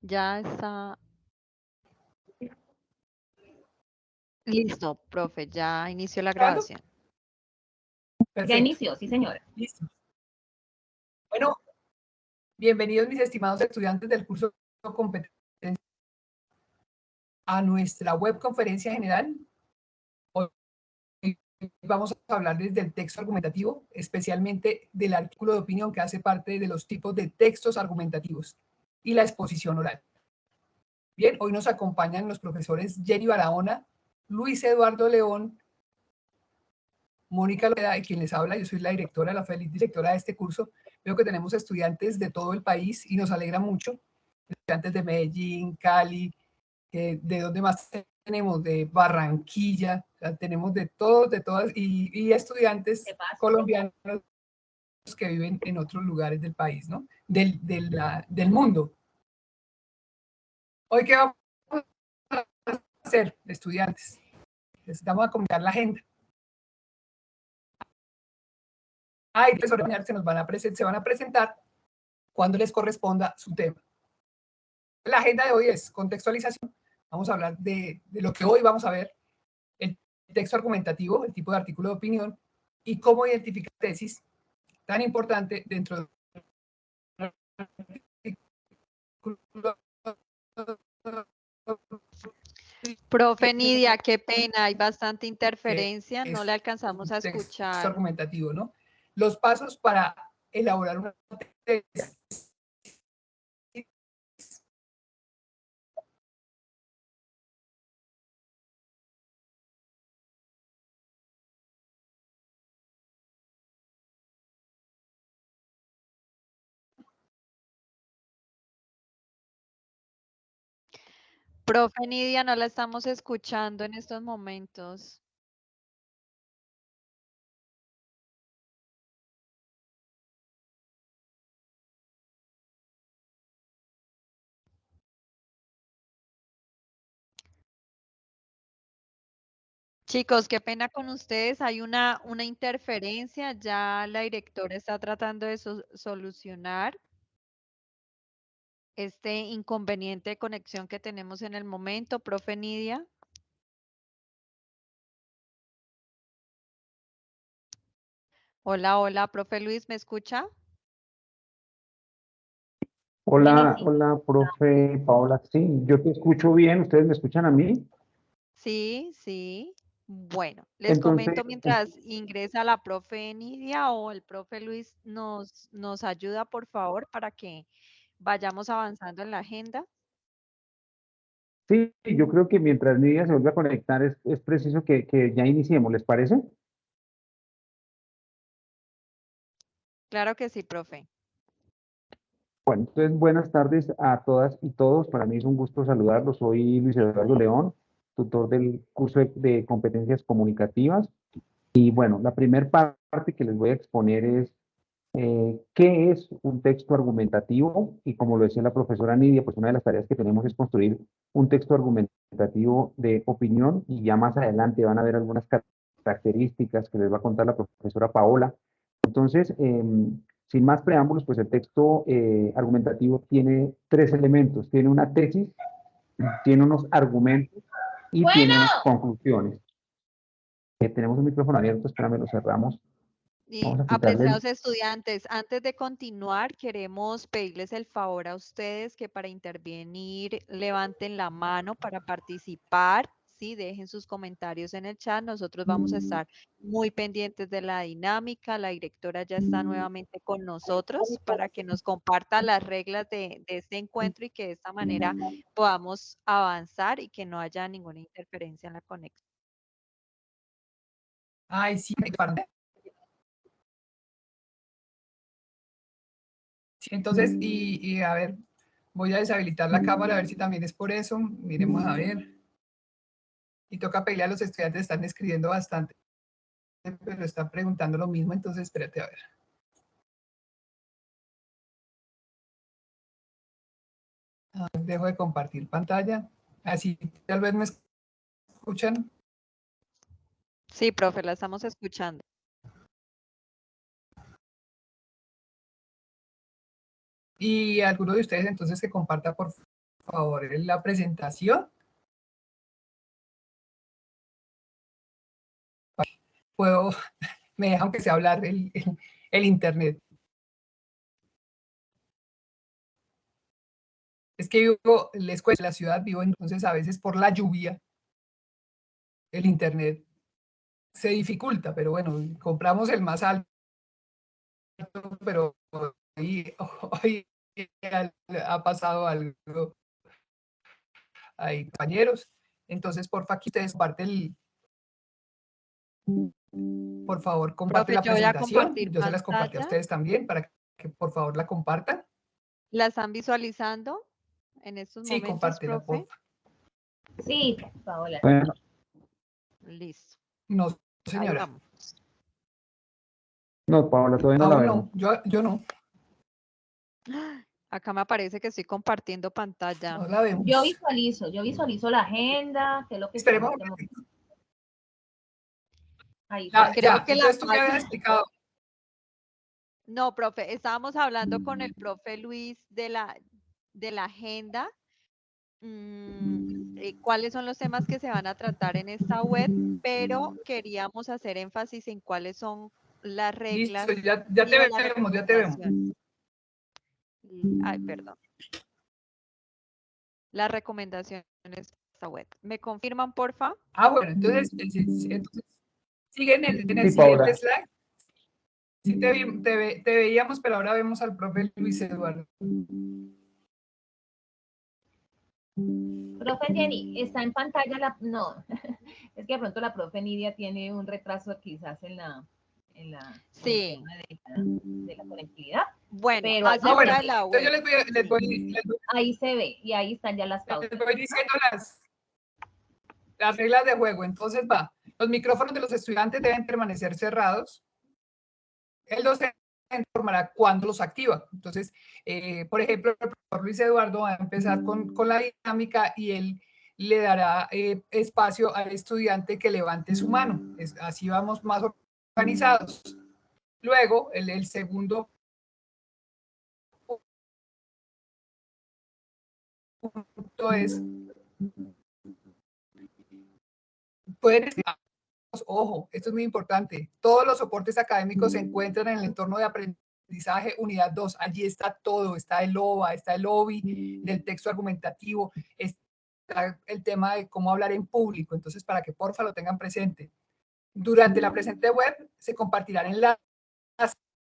Ya está listo, profe, ya inició la ¿Grabando? grabación. Ya Perfecto. inició, sí, señora. Listo. Bueno, bienvenidos mis estimados estudiantes del curso de competencia a nuestra web conferencia general. Hoy vamos a hablarles del texto argumentativo, especialmente del artículo de opinión que hace parte de los tipos de textos argumentativos y la exposición oral. Bien, hoy nos acompañan los profesores Jenny Barahona, Luis Eduardo León, Mónica Loeda, de quien les habla. Yo soy la directora, la feliz directora de este curso. Veo que tenemos estudiantes de todo el país y nos alegra mucho. Estudiantes de Medellín, Cali, de dónde más tenemos, de Barranquilla, o sea, tenemos de todos, de todas, y estudiantes colombianos que viven en otros lugares del país, ¿no? Del mundo. Hoy, ¿qué vamos a hacer, estudiantes? Necesitamos comunicar la agenda. Ay, se van a presentar cuando les corresponda su tema. La agenda de hoy es contextualización. Vamos a hablar de lo que hoy vamos a ver, el texto argumentativo, el tipo de artículo de opinión y cómo identificar tesis tan importante dentro de Profe Nidia, qué pena, hay bastante interferencia, no le es alcanzamos un a texto escuchar. argumentativo, ¿no? Los pasos para elaborar una tesis. Profe Nidia, no la estamos escuchando en estos momentos. Chicos, qué pena con ustedes, hay una interferencia, ya la directora está tratando de solucionar este inconveniente de conexión que tenemos en el momento. Profe Nidia. Hola, hola, profe Luis, ¿me escucha? Jenny, Hola, sí. hola, profe Paola. Sí, yo te escucho bien. ¿Ustedes me escuchan a mí? Sí, sí. Bueno, les Entonces, comento mientras ingresa la profe Nidia o el profe Luis nos ayuda, por favor, para que vayamos avanzando en la agenda. sí, yo creo que mientras Nidia se vuelve a conectar es preciso que ya iniciemos, ¿les parece? Claro que sí, profe. Bueno, entonces buenas tardes a todas y todos. Para mí es un gusto saludarlos. Soy Luis Eduardo León, tutor del curso de competencias comunicativas. Y bueno, la primera parte que les voy a exponer es qué es un texto argumentativo y como lo decía la profesora Nidia, pues una de las tareas que tenemos es construir un texto argumentativo de opinión y ya más adelante van a ver algunas características que les va a contar la profesora Paola. Entonces, sin más preámbulos, pues el texto argumentativo tiene tres elementos. Tiene una tesis, tiene unos argumentos y tiene unas conclusiones. Tenemos un micrófono abierto, espérame, lo cerramos. Y Vamos a quitarle apreciados estudiantes, antes de continuar, queremos pedirles el favor a ustedes que para intervenir levanten la mano para participar, ¿sí? Dejen sus comentarios en el chat. Nosotros vamos a estar muy pendientes de la dinámica. La directora ya está nuevamente con nosotros para que nos comparta las reglas de este encuentro y que de esta manera podamos avanzar y que no haya ninguna interferencia en la conexión. Ay, sí, entonces, y a ver, voy a deshabilitar la cámara a ver si también es por eso. Miremos a ver. Y toca pedirle a los estudiantes, están escribiendo bastante, pero están preguntando lo mismo, entonces espérate a ver. Dejo de compartir pantalla. Así tal vez me escuchan. Sí, profe, la estamos escuchando. Y alguno de ustedes entonces que comparta por favor en la presentación. Puedo, me deja aunque sea hablar el internet. Es que vivo, les cuento, en la ciudad vivo, entonces a veces por la lluvia el internet se dificulta, pero bueno, compramos el más alto, pero hoy ha pasado algo ahí, compañeros. Entonces, porfa, aquí ustedes comparten por favor, comparte Profe, la yo voy a presentación. compartir Yo se las compartí a pantalla. ustedes también para que por favor la compartan. ¿La están visualizando en estos Sí, momentos, compártela, profe? porfa. Sí, Paola. Bueno, Listo. No, Ahí señora. vamos. no, Paola, todavía no la Aún vemos. no, yo no. Acá me aparece que estoy compartiendo pantalla. No la vemos. Yo visualizo la agenda, que es lo que Esperemos. estamos ahí. Ya, Creo que la entonces tú me habías página... explicado. No, profe, estábamos hablando con el profe Luis de la agenda. Cuáles son los temas que se van a tratar en esta web, pero queríamos hacer énfasis en cuáles son las reglas Listo, ya y te o las vemos, ya te vemos. recomendaciones. Ay, perdón. Las recomendaciones de esta web. ¿Me confirman, porfa? Bueno, entonces sigue en el Sí, siguiente Paola. slide. Sí, te veíamos, pero ahora vemos al profe Luis Eduardo. Profe Jenny, está en pantalla no, es que de pronto la profe Nidia tiene un retraso quizás en el Sí. tema de la conectividad. Bueno, Pero acerca de la entonces yo web. les voy ahí se ve y ahí están ya las pautas. les voy diciendo las reglas de juego. Entonces va, los micrófonos de los estudiantes deben permanecer cerrados. El docente informará cuándo los activa. Entonces, por ejemplo, el profesor Luis Eduardo va a empezar con la dinámica y él le dará espacio al estudiante que levante su mano. Así vamos más organizados. Luego, el segundo punto es, pueden estar, ojo, esto es muy importante, todos los soportes académicos se encuentran en el entorno de aprendizaje unidad 2, allí está todo, está el OVA, está el OBI del texto argumentativo, está el tema de cómo hablar en público, entonces para que porfa lo tengan presente. Durante la presente web se compartirán enlaces,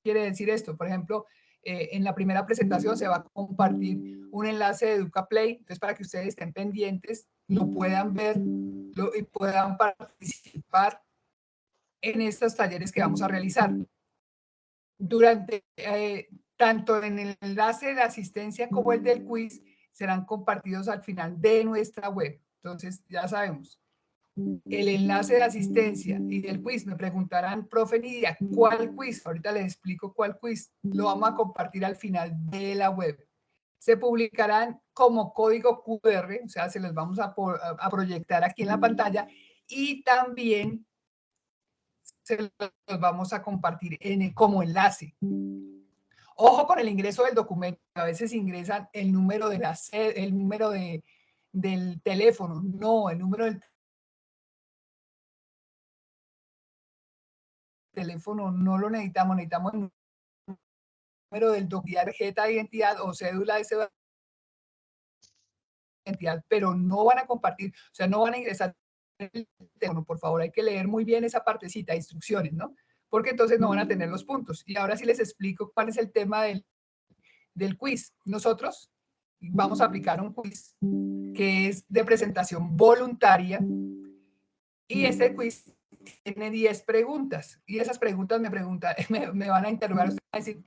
quiere decir esto, por ejemplo, en la primera presentación se va a compartir un enlace de EducaPlay, entonces para que ustedes estén pendientes, lo puedan ver y puedan participar en estos talleres que vamos a realizar. Durante, tanto en el enlace de asistencia como el del quiz, serán compartidos al final de nuestra web. Entonces, ya sabemos, el enlace de asistencia y del quiz, me preguntarán, profe Nidia, ¿cuál quiz? Ahorita les explico cuál quiz. Lo vamos a compartir al final de la web. Se publicarán como código QR, o sea, se los vamos a proyectar aquí en la pantalla y también se los vamos a compartir como enlace. Ojo con el ingreso del documento, a veces ingresan el número de el número del teléfono, no, el número del teléfono no lo necesitamos, necesitamos el número del tarjeta de identidad o cédula de identidad, pero no van a compartir, o sea, no van a ingresar el teléfono, por favor, hay que leer muy bien esa partecita, instrucciones, ¿no? Porque entonces no van a tener los puntos. Y ahora sí les explico cuál es el tema del quiz. Nosotros vamos a aplicar un quiz que es de presentación voluntaria y este quiz tiene 10 preguntas y esas preguntas me van a interrogar, a decir,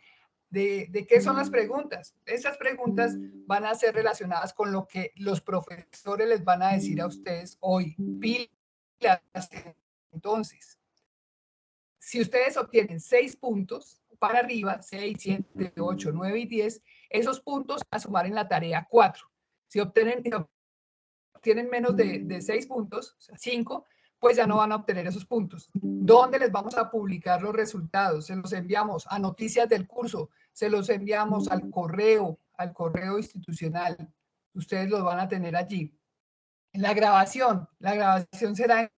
¿de qué son las preguntas? Esas preguntas van a ser relacionadas con lo que los profesores les van a decir a ustedes hoy. Pilas, entonces, si ustedes obtienen 6 puntos para arriba, 6, 7, 8, 9 y 10, esos puntos a sumar en la tarea 4. Si obtienen menos de 6 puntos, o sea, 5, pues ya no van a obtener esos puntos. ¿Dónde les vamos a publicar los resultados? Se los enviamos a noticias del curso, se los enviamos al correo institucional, ustedes los van a tener allí. La grabación será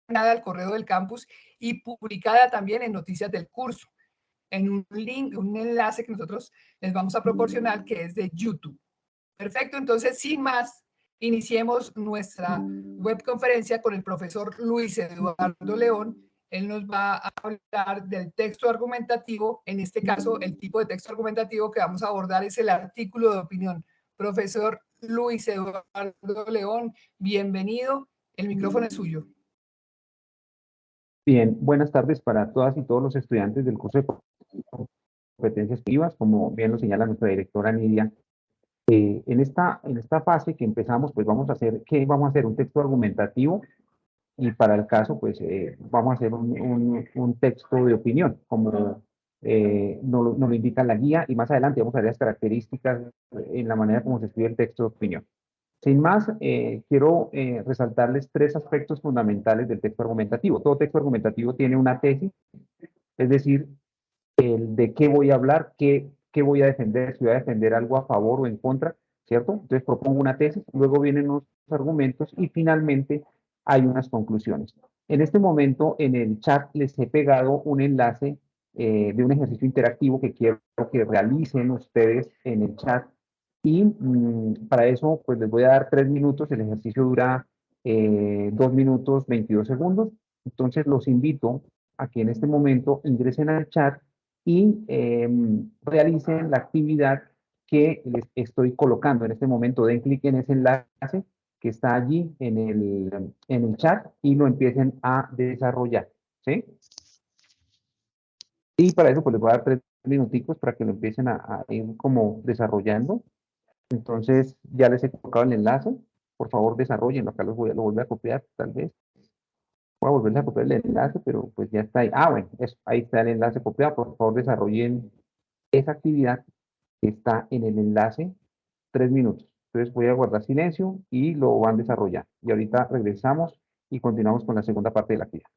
enviada al correo del campus y publicada también en Noticias del Curso, en un link, un enlace que nosotros les vamos a proporcionar, que es de YouTube. Perfecto, entonces, sin más, iniciemos nuestra webconferencia con el profesor Luis Eduardo León. Él nos va a hablar del texto argumentativo. En este caso, el tipo de texto argumentativo que vamos a abordar es el artículo de opinión. Profesor Luis Eduardo León, bienvenido. El micrófono es suyo. Bien, buenas tardes para todas y todos los estudiantes del curso de competencias activas, como bien lo señala nuestra directora Nidia. En esta fase que empezamos, pues vamos a hacer, ¿qué vamos a hacer? Un texto argumentativo, y para el caso, pues vamos a hacer un texto de opinión, como nos lo indica la guía, y más adelante vamos a ver las características en la manera como se escribe el texto de opinión. Sin más, quiero resaltarles tres aspectos fundamentales del texto argumentativo. Todo texto argumentativo tiene una tesis, es decir, el de qué voy a hablar, qué voy a defender, si voy a defender algo a favor o en contra, ¿cierto? Entonces propongo una tesis, luego vienen los argumentos y finalmente hay unas conclusiones. En este momento en el chat les he pegado un enlace de un ejercicio interactivo que quiero que realicen ustedes en el chat, y para eso pues les voy a dar 3 minutos. El ejercicio dura 2 minutos 22 segundos. Entonces los invito a que en este momento ingresen al chat y realicen la actividad que les estoy colocando en este momento. Den clic en ese enlace que está allí en el chat y lo empiecen a desarrollar, ¿sí? Y para eso pues les voy a dar 3 minuticos para que lo empiecen a ir como desarrollando. Entonces ya les he colocado el enlace. Por favor desarrollenlo. Acá lo vuelvo a copiar, tal vez. Voy a volver a copiar el enlace, pero pues ya está ahí. Ah, bueno, eso, ahí está el enlace copiado. Por favor desarrollen esa actividad que está en el enlace, 3 minutos. Entonces voy a guardar silencio y lo van desarrollando. Y ahorita regresamos y continuamos con la segunda parte de la actividad.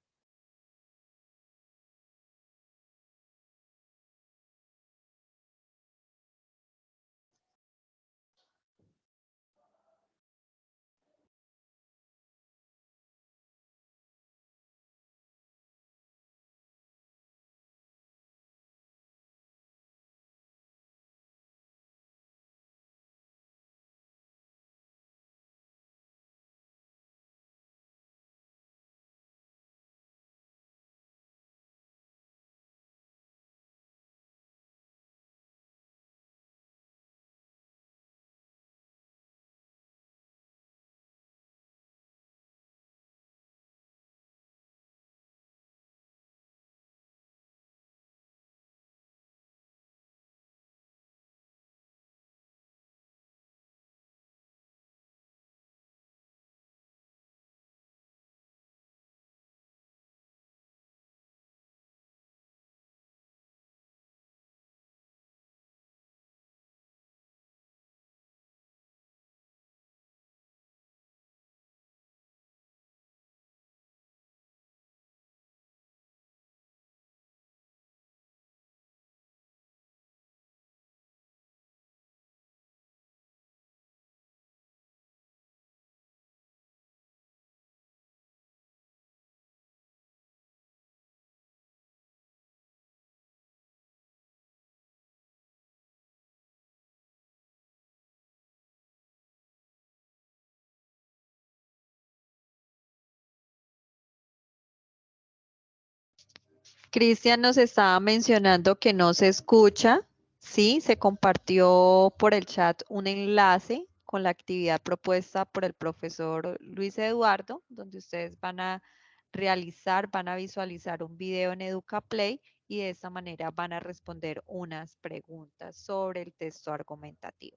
Cristian nos estaba mencionando que no se escucha. Sí, se compartió por el chat un enlace con la actividad propuesta por el profesor Luis Eduardo, donde ustedes van a realizar, van a visualizar un video en EducaPlay y de esta manera van a responder unas preguntas sobre el texto argumentativo.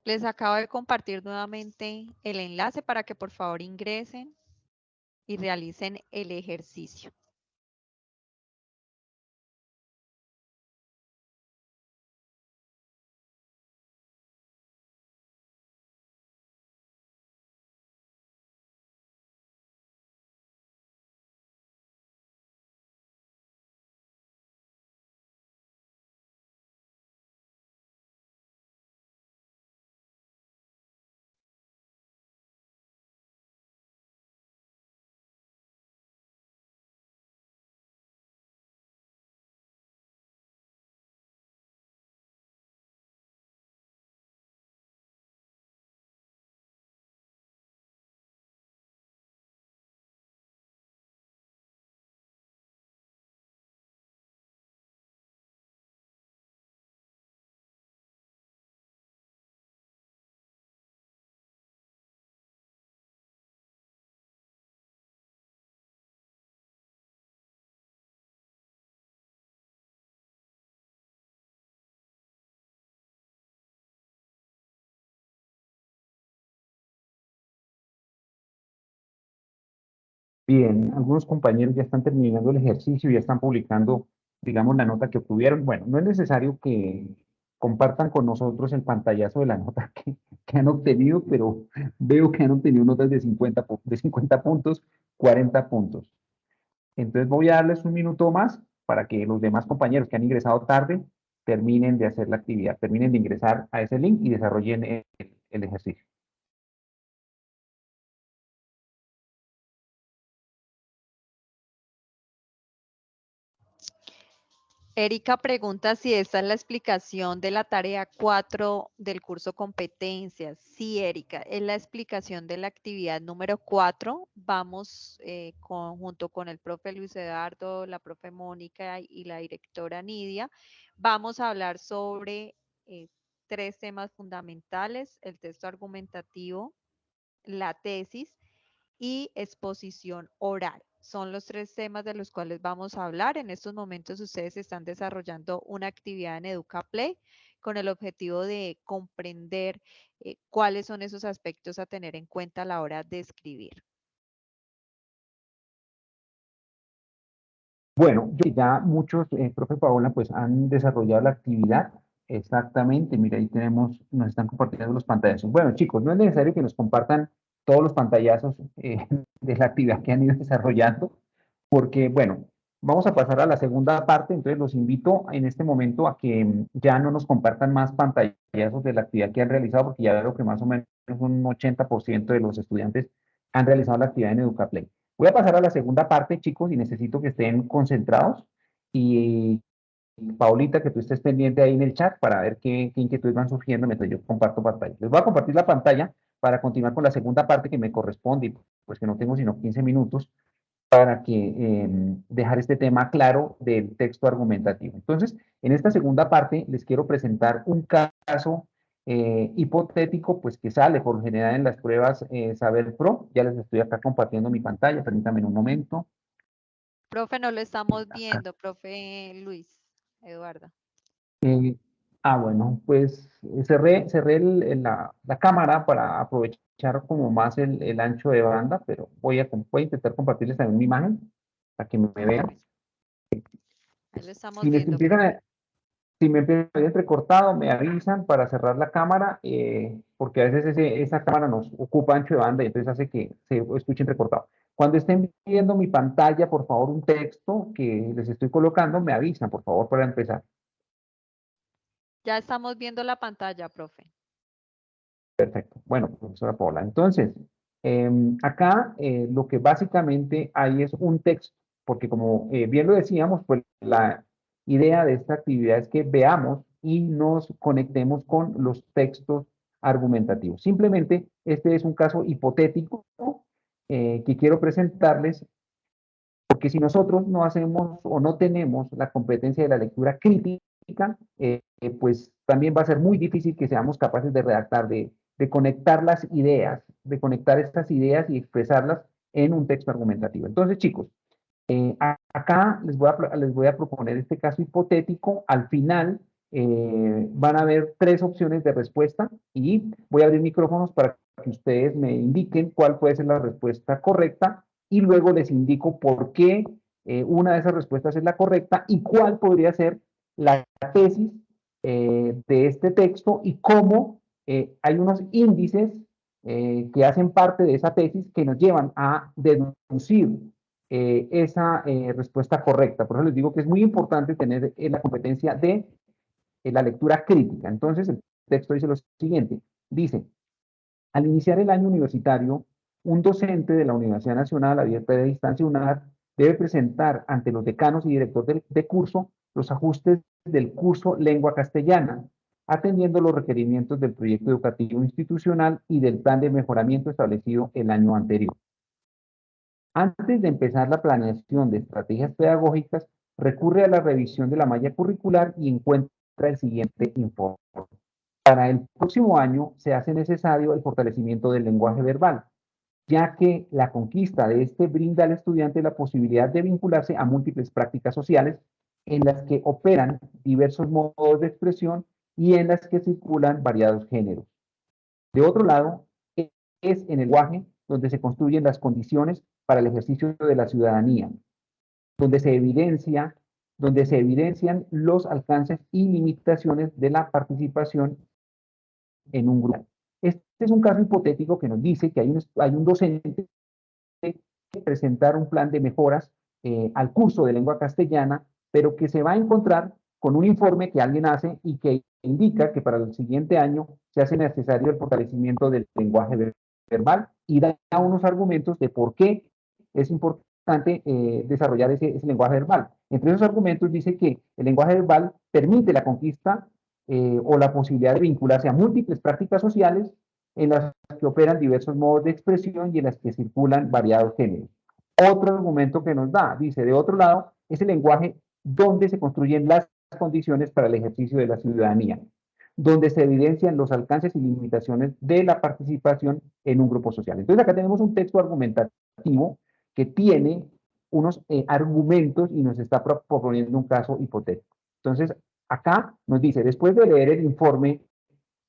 Les acabo de compartir nuevamente el enlace para que por favor ingresen y realicen el ejercicio. Bien, algunos compañeros ya están terminando el ejercicio, ya están publicando, digamos, la nota que obtuvieron. Bueno, no es necesario que compartan con nosotros el pantallazo de la nota que han obtenido, pero veo que han obtenido notas de 50 puntos, 40 puntos. Entonces voy a darles un minuto más para que los demás compañeros que han ingresado tarde terminen de hacer la actividad, terminen de ingresar a ese link y desarrollen el ejercicio. Erika pregunta si esta es la explicación de la tarea 4 del curso competencias. Sí, Erika, es la explicación de la actividad número 4. Vamos junto con el profe Luis Eduardo, la profe Mónica y la directora Nidia. Vamos a hablar sobre 3 temas fundamentales: el texto argumentativo, la tesis y exposición oral. Son los 3 temas de los cuales vamos a hablar. En estos momentos ustedes están desarrollando una actividad en EducaPlay con el objetivo de comprender cuáles son esos aspectos a tener en cuenta a la hora de escribir. Bueno, ya muchos, profe Paola, pues han desarrollado la actividad. Exactamente, mira, ahí tenemos, nos están compartiendo los pantallazos. Bueno, chicos, no es necesario que nos compartan todos los pantallazos de la actividad que han ido desarrollando, porque, bueno, vamos a pasar a la segunda parte, entonces los invito en este momento a que ya no nos compartan más pantallazos de la actividad que han realizado, porque ya veo que más o menos un 80% de los estudiantes han realizado la actividad en EducaPlay. Voy a pasar a la segunda parte, chicos, y necesito que estén concentrados. Y Paulita, que tú estés pendiente ahí en el chat para ver qué inquietudes van surgiendo mientras yo comparto pantalla. Les voy a compartir la pantalla para continuar con la segunda parte que me corresponde, pues que no tengo sino 15 minutos para que dejar este tema claro del texto argumentativo. Entonces, en esta segunda parte les quiero presentar un caso hipotético, pues que sale por lo general en las pruebas Saber Pro. Ya les estoy acá compartiendo mi pantalla, permítanme un momento. Profe, no lo estamos Acá. viendo, profe Luis Eduardo. Eh, bueno, pues cerré la cámara para aprovechar como más el ancho de banda, pero voy a intentar compartirles también mi imagen para que me vean. Ahí lo estamos Si me viendo, empiezan profe. a, si me empieza a ver entrecortado, me avisan para cerrar la cámara, porque a veces esa cámara nos ocupa ancho de banda y entonces hace que se escuche entrecortado. Cuando estén viendo mi pantalla, por favor, un texto que les estoy colocando, me avisan, por favor, para empezar. Ya estamos viendo la pantalla, profe. Perfecto. Bueno, profesora Paula, entonces, acá lo que básicamente hay es un texto, porque como bien lo decíamos, pues la idea de esta actividad es que veamos y nos conectemos con los textos argumentativos. Simplemente, este es un caso hipotético que quiero presentarles, porque si nosotros no hacemos o no tenemos la competencia de la lectura crítica, pues también va a ser muy difícil que seamos capaces de redactar, de conectar las ideas, de conectar estas ideas y expresarlas en un texto argumentativo. Entonces, chicos, acá les voy a proponer este caso hipotético. Al final van a haber 3 opciones de respuesta y voy a abrir micrófonos para que ustedes me indiquen cuál puede ser la respuesta correcta y luego les indico por qué una de esas respuestas es la correcta y cuál podría ser la tesis de este texto y cómo hay unos índices que hacen parte de esa tesis que nos llevan a deducir esa respuesta correcta. Por eso les digo que es muy importante tener la competencia de la lectura crítica. Entonces, el texto dice lo siguiente. Dice, al iniciar el año universitario, un docente de la Universidad Nacional Abierta de Distancia UNAD debe presentar ante los decanos y directores de curso los ajustes del curso Lengua Castellana, atendiendo los requerimientos del proyecto educativo institucional y del plan de mejoramiento establecido el año anterior. Antes de empezar la planeación de estrategias pedagógicas, recurre a la revisión de la malla curricular y encuentra el siguiente informe. Para el próximo año se hace necesario el fortalecimiento del lenguaje verbal, ya que la conquista de este brinda al estudiante la posibilidad de vincularse a múltiples prácticas sociales en las que operan diversos modos de expresión y en las que circulan variados géneros. De otro lado, es en el lenguaje donde se construyen las condiciones para el ejercicio de la ciudadanía, donde se evidencian los alcances y limitaciones de la participación en un grupo. Este es un caso hipotético que nos dice que hay un docente que presentar un plan de mejoras al curso de lengua castellana, pero que se va a encontrar con un informe que alguien hace y que indica que para el siguiente año se hace necesario el fortalecimiento del lenguaje verbal y da unos argumentos de por qué es importante desarrollar ese lenguaje verbal. Entre esos argumentos dice que el lenguaje verbal permite la conquista o la posibilidad de vincularse a múltiples prácticas sociales en las que operan diversos modos de expresión y en las que circulan variados géneros. Otro argumento que nos da, dice, de otro lado, es el lenguaje donde se construyen las condiciones para el ejercicio de la ciudadanía, donde se evidencian los alcances y limitaciones de la participación en un grupo social. Entonces acá tenemos un texto argumentativo que tiene unos argumentos y nos está proponiendo un caso hipotético. Entonces, acá nos dice, después de leer el informe,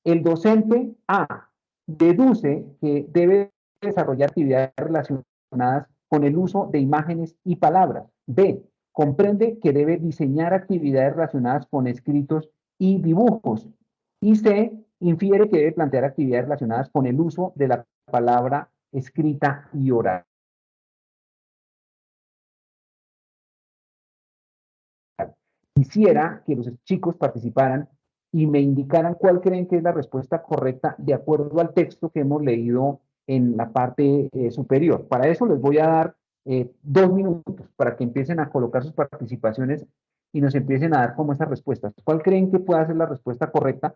el docente A deduce que debe desarrollar actividades relacionadas con el uso de imágenes y palabras. B, comprende que debe diseñar actividades relacionadas con escritos y dibujos. Y C, infiere que debe plantear actividades relacionadas con el uso de la palabra escrita y oral. Quisiera que los chicos participaran y me indicaran cuál creen que es la respuesta correcta de acuerdo al texto que hemos leído en la parte superior. Para eso les voy a dar 2 minutos para que empiecen a colocar sus participaciones y nos empiecen a dar como esas respuestas. ¿Cuál creen que pueda ser la respuesta correcta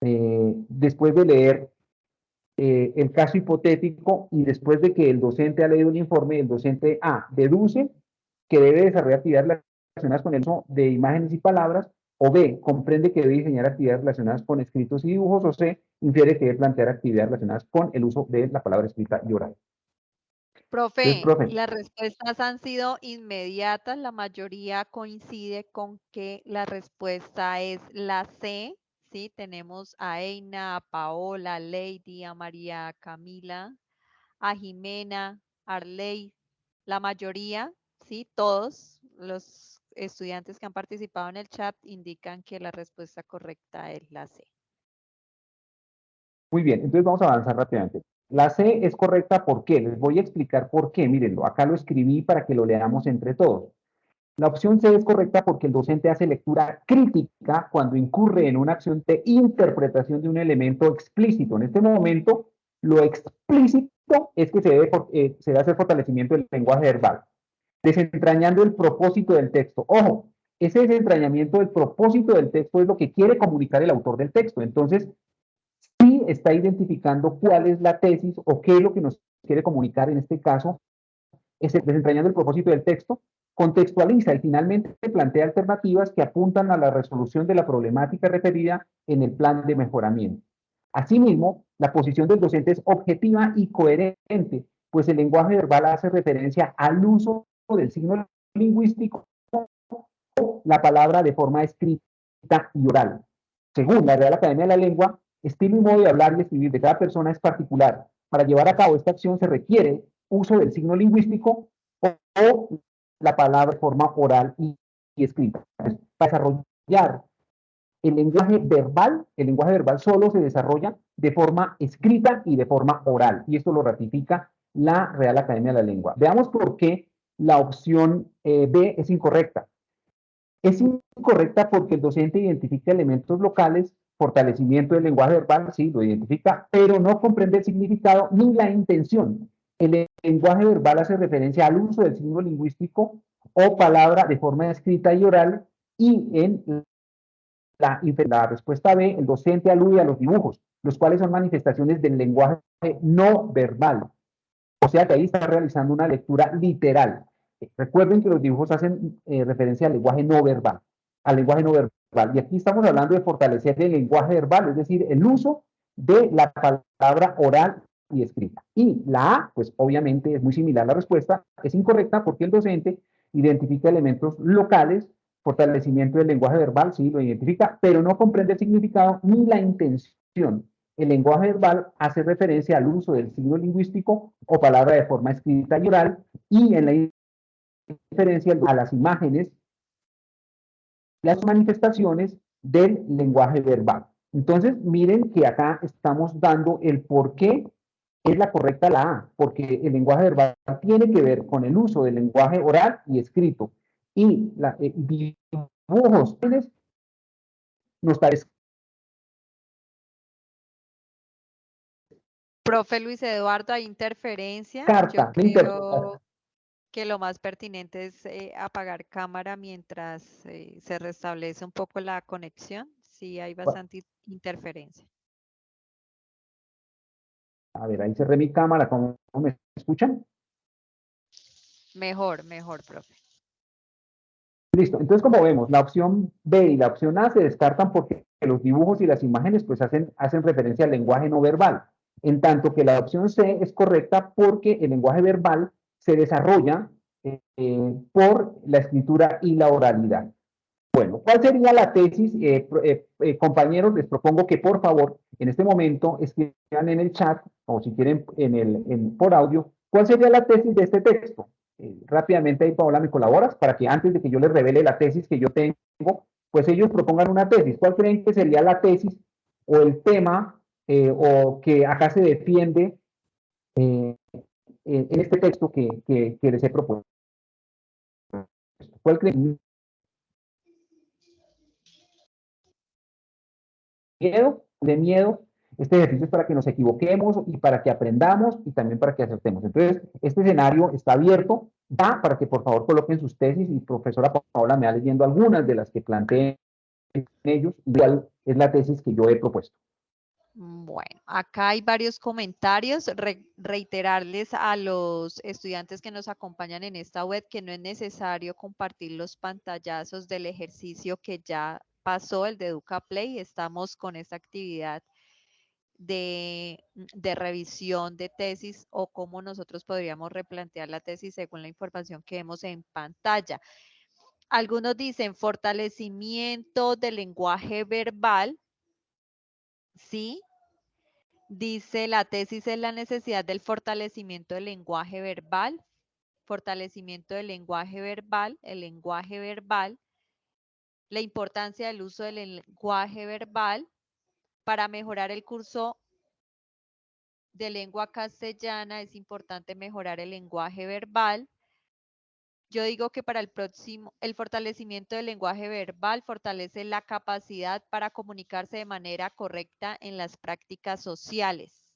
después de leer el caso hipotético y después de que el docente ha leído el informe, el docente A deduce que debe desarrollar actividades relacionadas con el uso de imágenes y palabras, o B, comprende que debe diseñar actividades relacionadas con escritos y dibujos, o C, infiere que debe plantear actividades relacionadas con el uso de la palabra escrita y oral. Entonces, Profe, profe, las respuestas han sido inmediatas, la mayoría coincide con que la respuesta es la C, ¿sí? Tenemos a Eina, a Paola, a Lady, a María Camila, a Jimena, Arley, la mayoría, ¿sí? Todos los estudiantes que han participado en el chat indican que la respuesta correcta es la C. muy bien, entonces vamos a avanzar rápidamente. La C es correcta, ¿por qué? Les voy a explicar por qué, mírenlo, acá lo escribí para que lo leamos entre todos. La opción C es correcta porque el docente hace lectura crítica cuando incurre en una acción de interpretación de un elemento explícito. En este momento, lo explícito es que se debe hacer fortalecimiento del lenguaje verbal, desentrañando el propósito del texto. Ojo, ese desentrañamiento del propósito del texto es lo que quiere comunicar el autor del texto. Entonces, sí está identificando cuál es la tesis o qué es lo que nos quiere comunicar en este caso, desentrañando el propósito del texto, contextualiza y finalmente plantea alternativas que apuntan a la resolución de la problemática referida en el plan de mejoramiento. Asimismo, la posición del docente es objetiva y coherente, pues el lenguaje verbal hace referencia al uso del signo lingüístico o la palabra de forma escrita y oral. Según la Real Academia de la Lengua, estilo y modo de hablar y escribir de cada persona es particular. Para llevar a cabo esta acción se requiere uso del signo lingüístico o la palabra de forma oral y escrita. Para desarrollar el lenguaje verbal solo se desarrolla de forma escrita y de forma oral, y esto lo ratifica la Real Academia de la Lengua. Veamos por qué la opción B es incorrecta. Es incorrecta porque el docente identifica elementos locales, fortalecimiento del lenguaje verbal, sí, lo identifica, pero no comprende el significado ni la intención. El lenguaje verbal hace referencia al uso del signo lingüístico o palabra de forma escrita y oral, y en la respuesta B, el docente alude a los dibujos, los cuales son manifestaciones del lenguaje no verbal. O sea que ahí está realizando una lectura literal. Recuerden que los dibujos hacen referencia al lenguaje no verbal, Y aquí estamos hablando de fortalecer el lenguaje verbal, es decir, el uso de la palabra oral y escrita. Y la A, pues obviamente es muy similar a la respuesta, es incorrecta porque el docente identifica elementos locales, fortalecimiento del lenguaje verbal, sí, lo identifica, pero no comprende el significado ni la intención. El lenguaje verbal hace referencia al uso del signo lingüístico o palabra de forma escrita y oral, y en la diferencia a las imágenes, las manifestaciones del lenguaje verbal. Entonces, miren que acá estamos dando el por qué es la correcta la A, porque el lenguaje verbal tiene que ver con el uso del lenguaje oral y escrito. Y dibujos nos parece. Profe Luis Eduardo, hay interferencia. Carta, Yo creo que lo más pertinente es apagar cámara mientras se restablece un poco la conexión. Sí, hay bastante interferencia. A ver, ahí cerré mi cámara, ¿cómo me escuchan? Mejor, profe. Listo, entonces como vemos, la opción B y la opción A se descartan porque los dibujos y las imágenes pues hacen referencia al lenguaje no verbal, en tanto que la opción C es correcta porque el lenguaje verbal se desarrolla por la escritura y la oralidad. Bueno, ¿cuál sería la tesis? Compañeros, les propongo que por favor en este momento escriban en el chat o si quieren por audio, ¿cuál sería la tesis de este texto? Rápidamente ahí, Paola, ¿me colaboras? Para que antes de que yo les revele la tesis que yo tengo, pues ellos propongan una tesis. ¿Cuál creen que sería la tesis o el tema o que acá se defiende en este texto que les he propuesto? ¿Cuál creen? De miedo. Este ejercicio es para que nos equivoquemos y para que aprendamos y también para que acertemos. Entonces, este escenario está abierto ya para que por favor coloquen sus tesis y profesora Paola me va leyendo algunas de las que planteen ellos, igual es la tesis que yo he propuesto. Bueno, acá hay varios comentarios. Reiterarles a los estudiantes que nos acompañan en esta web que no es necesario compartir los pantallazos del ejercicio que ya pasó, el de EducaPlay. Estamos con esta actividad de revisión de tesis o cómo nosotros podríamos replantear la tesis según la información que vemos en pantalla. Algunos dicen fortalecimiento del lenguaje verbal. Sí, dice la tesis es la necesidad del fortalecimiento del lenguaje verbal, fortalecimiento del lenguaje verbal, el lenguaje verbal, la importancia del uso del lenguaje verbal para mejorar el curso de lengua castellana. Es importante mejorar el lenguaje verbal. Yo digo que para el fortalecimiento del lenguaje verbal fortalece la capacidad para comunicarse de manera correcta en las prácticas sociales.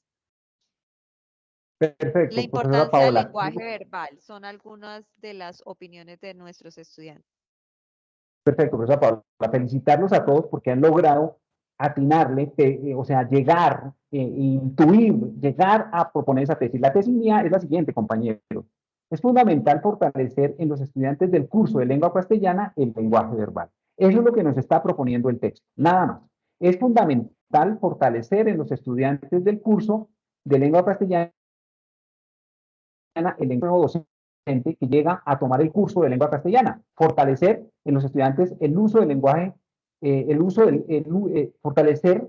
Perfecto, La importancia Paola. del lenguaje verbal son algunas de las opiniones de nuestros estudiantes. Perfecto, profesora Paola. Felicitarlos a todos porque han logrado atinarle, o sea, llegar, intuir, llegar a proponer esa tesis. La tesis mía es la siguiente, compañeros. Es fundamental fortalecer en los estudiantes del curso de lengua castellana el lenguaje verbal. Eso es lo que nos está proponiendo el texto, nada más. Es fundamental fortalecer en los estudiantes del curso de lengua castellana el lenguaje docente que llega a tomar el curso de lengua castellana. Fortalecer en los estudiantes el uso del lenguaje el uso fortalecer,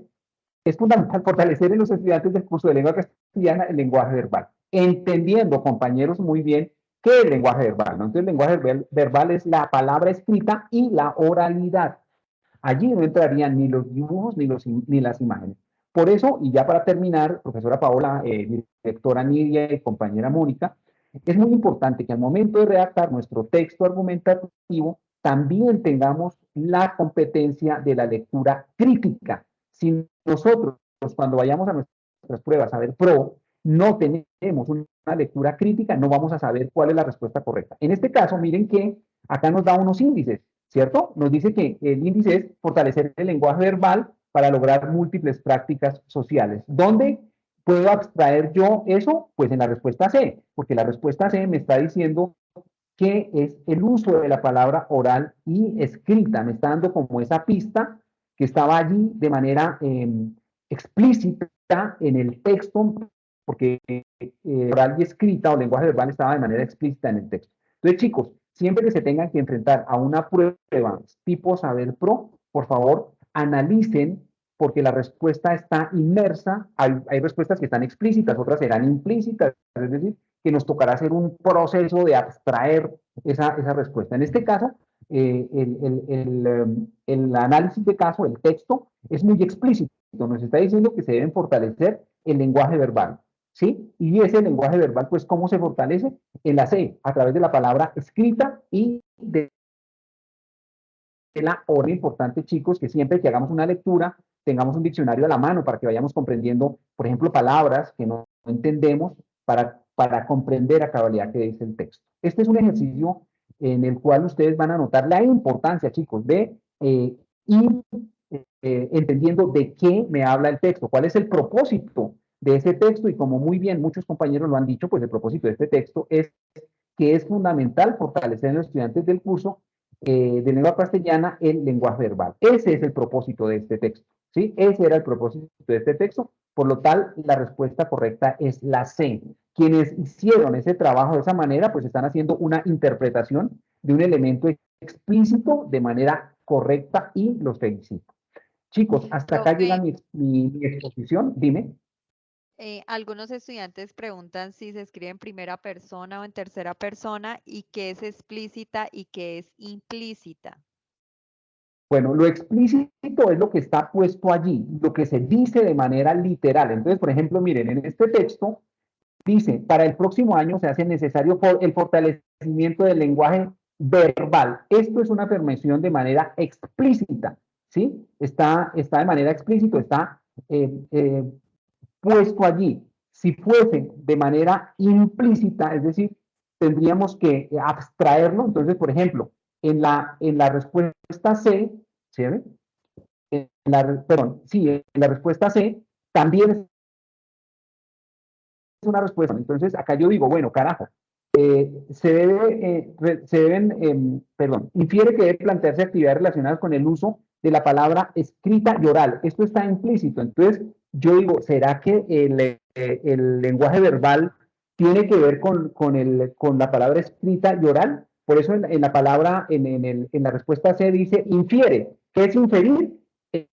es fundamental fortalecer en los estudiantes del curso de lengua castellana el lenguaje verbal, entendiendo, compañeros, muy bien qué es el lenguaje verbal, ¿no? Entonces, el lenguaje verbal es la palabra escrita y la oralidad. Allí no entrarían ni los dibujos ni las imágenes. Por eso, y ya para terminar, profesora Paola, directora Nidia y compañera Mónica, es muy importante que al momento de redactar nuestro texto argumentativo, también tengamos la competencia de la lectura crítica. Si nosotros, cuando vayamos a nuestras pruebas a ver PRO, no tenemos una lectura crítica, no vamos a saber cuál es la respuesta correcta. En este caso, miren que acá nos da unos índices, ¿cierto? Nos dice que el índice es fortalecer el lenguaje verbal para lograr múltiples prácticas sociales. ¿Dónde puedo abstraer yo eso? Pues en la respuesta C, porque la respuesta C me está diciendo que es el uso de la palabra oral y escrita. Me está dando como esa pista que estaba allí de manera explícita en el texto, porque oral y escrita o lenguaje verbal estaba de manera explícita en el texto. Entonces, chicos, siempre que se tengan que enfrentar a una prueba tipo Saber Pro, por favor, analicen, porque la respuesta está inmersa. Hay respuestas que están explícitas, otras serán implícitas, es decir, que nos tocará hacer un proceso de abstraer esa respuesta. En este caso, el análisis de caso, el texto, es muy explícito. Nos está diciendo que se deben fortalecer el lenguaje verbal, ¿sí? Y ese lenguaje verbal, pues, ¿cómo se fortalece? En la C, a través de la palabra escrita y de la hora. Importante, chicos, que siempre que hagamos una lectura, tengamos un diccionario a la mano para que vayamos comprendiendo, por ejemplo, palabras que no entendemos para comprender a cabalidad qué dice el texto. Este es un ejercicio en el cual ustedes van a notar la importancia, chicos, de ir entendiendo de qué me habla el texto, cuál es el propósito de ese texto, y como muy bien muchos compañeros lo han dicho, pues el propósito de este texto es que es fundamental fortalecer en los estudiantes del curso de lengua castellana el lenguaje verbal. Ese es el propósito de este texto, ¿sí? Ese era el propósito de este texto. Por lo tal, la respuesta correcta es la C. Quienes hicieron ese trabajo de esa manera, pues están haciendo una interpretación de un elemento explícito de manera correcta y los felicito. Chicos, hasta acá llega mi exposición. Dime. Algunos estudiantes preguntan si se escribe en primera persona o en tercera persona y qué es explícita y qué es implícita. Bueno, lo explícito es lo que está puesto allí, lo que se dice de manera literal. Entonces, por ejemplo, miren, en este texto dice, para el próximo año se hace necesario el fortalecimiento del lenguaje verbal. Esto es una afirmación de manera explícita, ¿sí? Está de manera explícita, está puesto allí. Si fuese de manera implícita, es decir, tendríamos que abstraerlo. Entonces, por ejemplo, en la respuesta C, ¿sí? En la respuesta C también es una respuesta. Entonces, acá yo digo, bueno, carajo, infiere que debe plantearse actividades relacionadas con el uso de la palabra escrita y oral. Esto está implícito. Entonces, yo digo, ¿será que el lenguaje verbal tiene que ver con la palabra escrita y oral? Por eso en la palabra, en la respuesta C dice infiere. ¿Qué es inferir?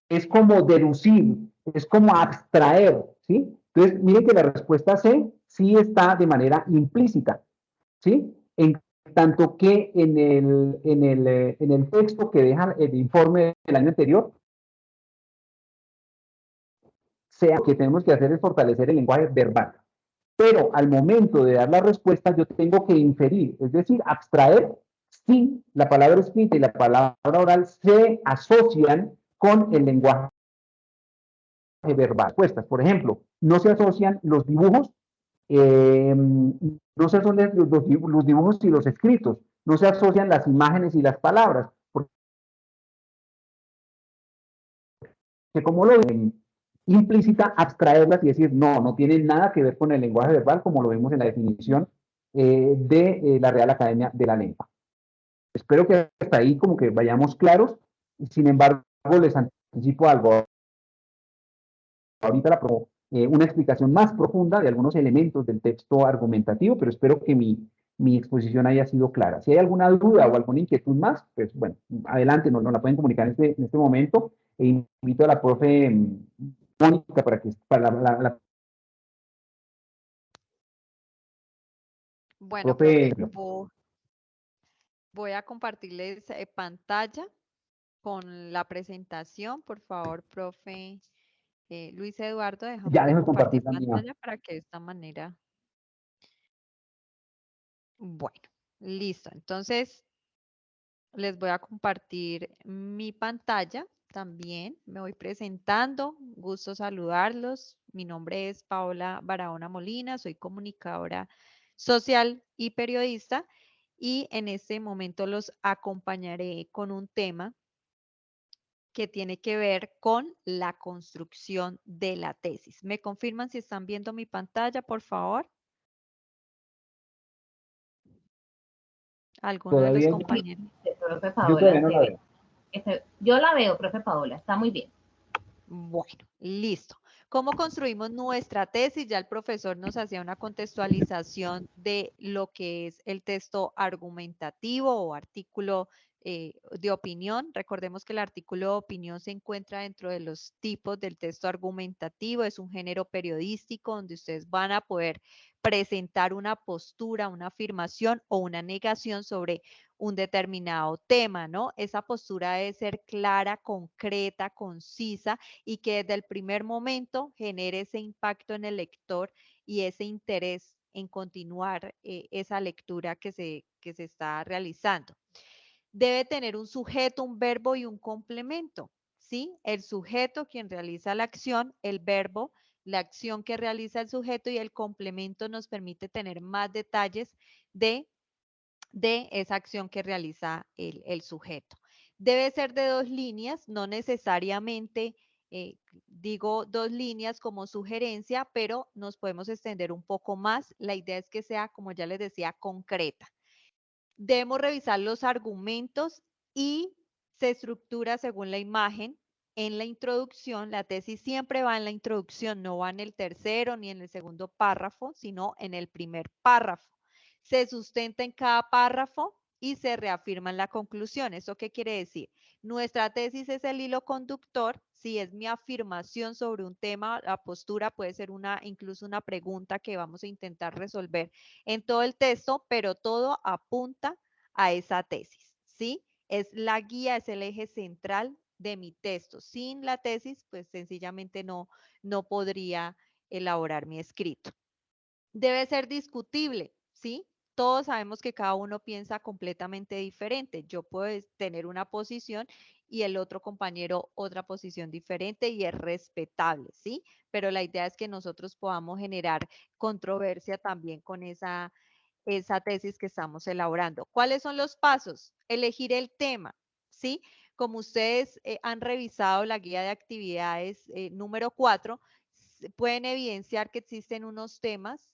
Es como deducir, es como abstraer, ¿sí? Entonces, miren que la respuesta C sí está de manera implícita, ¿sí? En tanto que en el texto que deja el informe del año anterior, sea que tenemos que hacer es fortalecer el lenguaje verbal. Pero al momento de dar la respuesta, yo tengo que inferir, es decir, abstraer si la palabra escrita y la palabra oral se asocian con el lenguaje verbal. Respuestas, por ejemplo, no se asocian los dibujos, no se asocian los dibujos y los escritos, no se asocian las imágenes y las palabras, porque como lo ven implícita, abstraerlas y decir, no tienen nada que ver con el lenguaje verbal, como lo vemos en la definición de la Real Academia de la Lengua. Espero que hasta ahí como que vayamos claros. Sin embargo, les anticipo algo. Ahorita una explicación más profunda de algunos elementos del texto argumentativo, pero espero que mi mi exposición haya sido clara. Si hay alguna duda o alguna inquietud más, pues bueno, adelante, nos la pueden comunicar en este momento. E invito a la profe Mónica para la Bueno, profe. profe, voy a compartirles pantalla con la presentación. Por favor, profe Luis Eduardo, Ya dejamos de dejo de compartir compartir la mía. pantalla para que de esta manera... Bueno, listo. Entonces, les voy a compartir mi pantalla también. Me voy presentando. Gusto saludarlos. Mi nombre es Paola Barahona Molina. Soy comunicadora social y periodista. Y en este momento los acompañaré con un tema que tiene que ver con la construcción de la tesis. ¿Me confirman si están viendo mi pantalla, por favor? ¿Alguno de los Todavía compañeros? Profe yo todavía Paola, no se la ve. veo. Yo la veo, profe Paola, está muy bien. Bueno, listo. ¿Cómo construimos nuestra tesis? Ya el profesor nos hacía una contextualización de lo que es el texto argumentativo o artículo de opinión. Recordemos que el artículo de opinión se encuentra dentro de los tipos del texto argumentativo. Es un género periodístico donde ustedes van a poder presentar una postura, una afirmación o una negación sobre un determinado tema, ¿no? Esa postura debe ser clara, concreta, concisa y que desde el primer momento genere ese impacto en el lector y ese interés en continuar esa lectura que se está realizando. Debe tener un sujeto, un verbo y un complemento, ¿sí? El sujeto, quien realiza la acción, el verbo, la acción que realiza el sujeto y el complemento nos permite tener más detalles de esa acción que realiza el sujeto. Debe ser de 2 líneas, no necesariamente digo 2 líneas como sugerencia, pero nos podemos extender un poco más. La idea es que sea, como ya les decía, concreta. Debemos revisar los argumentos y se estructura según la imagen. En la introducción, la tesis siempre va en la introducción, no va en el tercero ni en el segundo párrafo, sino en el primer párrafo. Se sustenta en cada párrafo y se reafirma en la conclusión. ¿Eso qué quiere decir? Nuestra tesis es el hilo conductor, si es mi afirmación sobre un tema, la postura puede ser incluso una pregunta que vamos a intentar resolver en todo el texto, pero todo apunta a esa tesis, ¿sí? Es la guía, es el eje central de mi texto. Sin la tesis, pues sencillamente no podría elaborar mi escrito. Debe ser discutible, ¿sí? Todos sabemos que cada uno piensa completamente diferente. Yo puedo tener una posición y el otro compañero otra posición diferente y es respetable, ¿sí? Pero la idea es que nosotros podamos generar controversia también con esa tesis que estamos elaborando. ¿Cuáles son los pasos? Elegir el tema, ¿sí? Como ustedes han revisado la guía de actividades número 4, pueden evidenciar que existen unos temas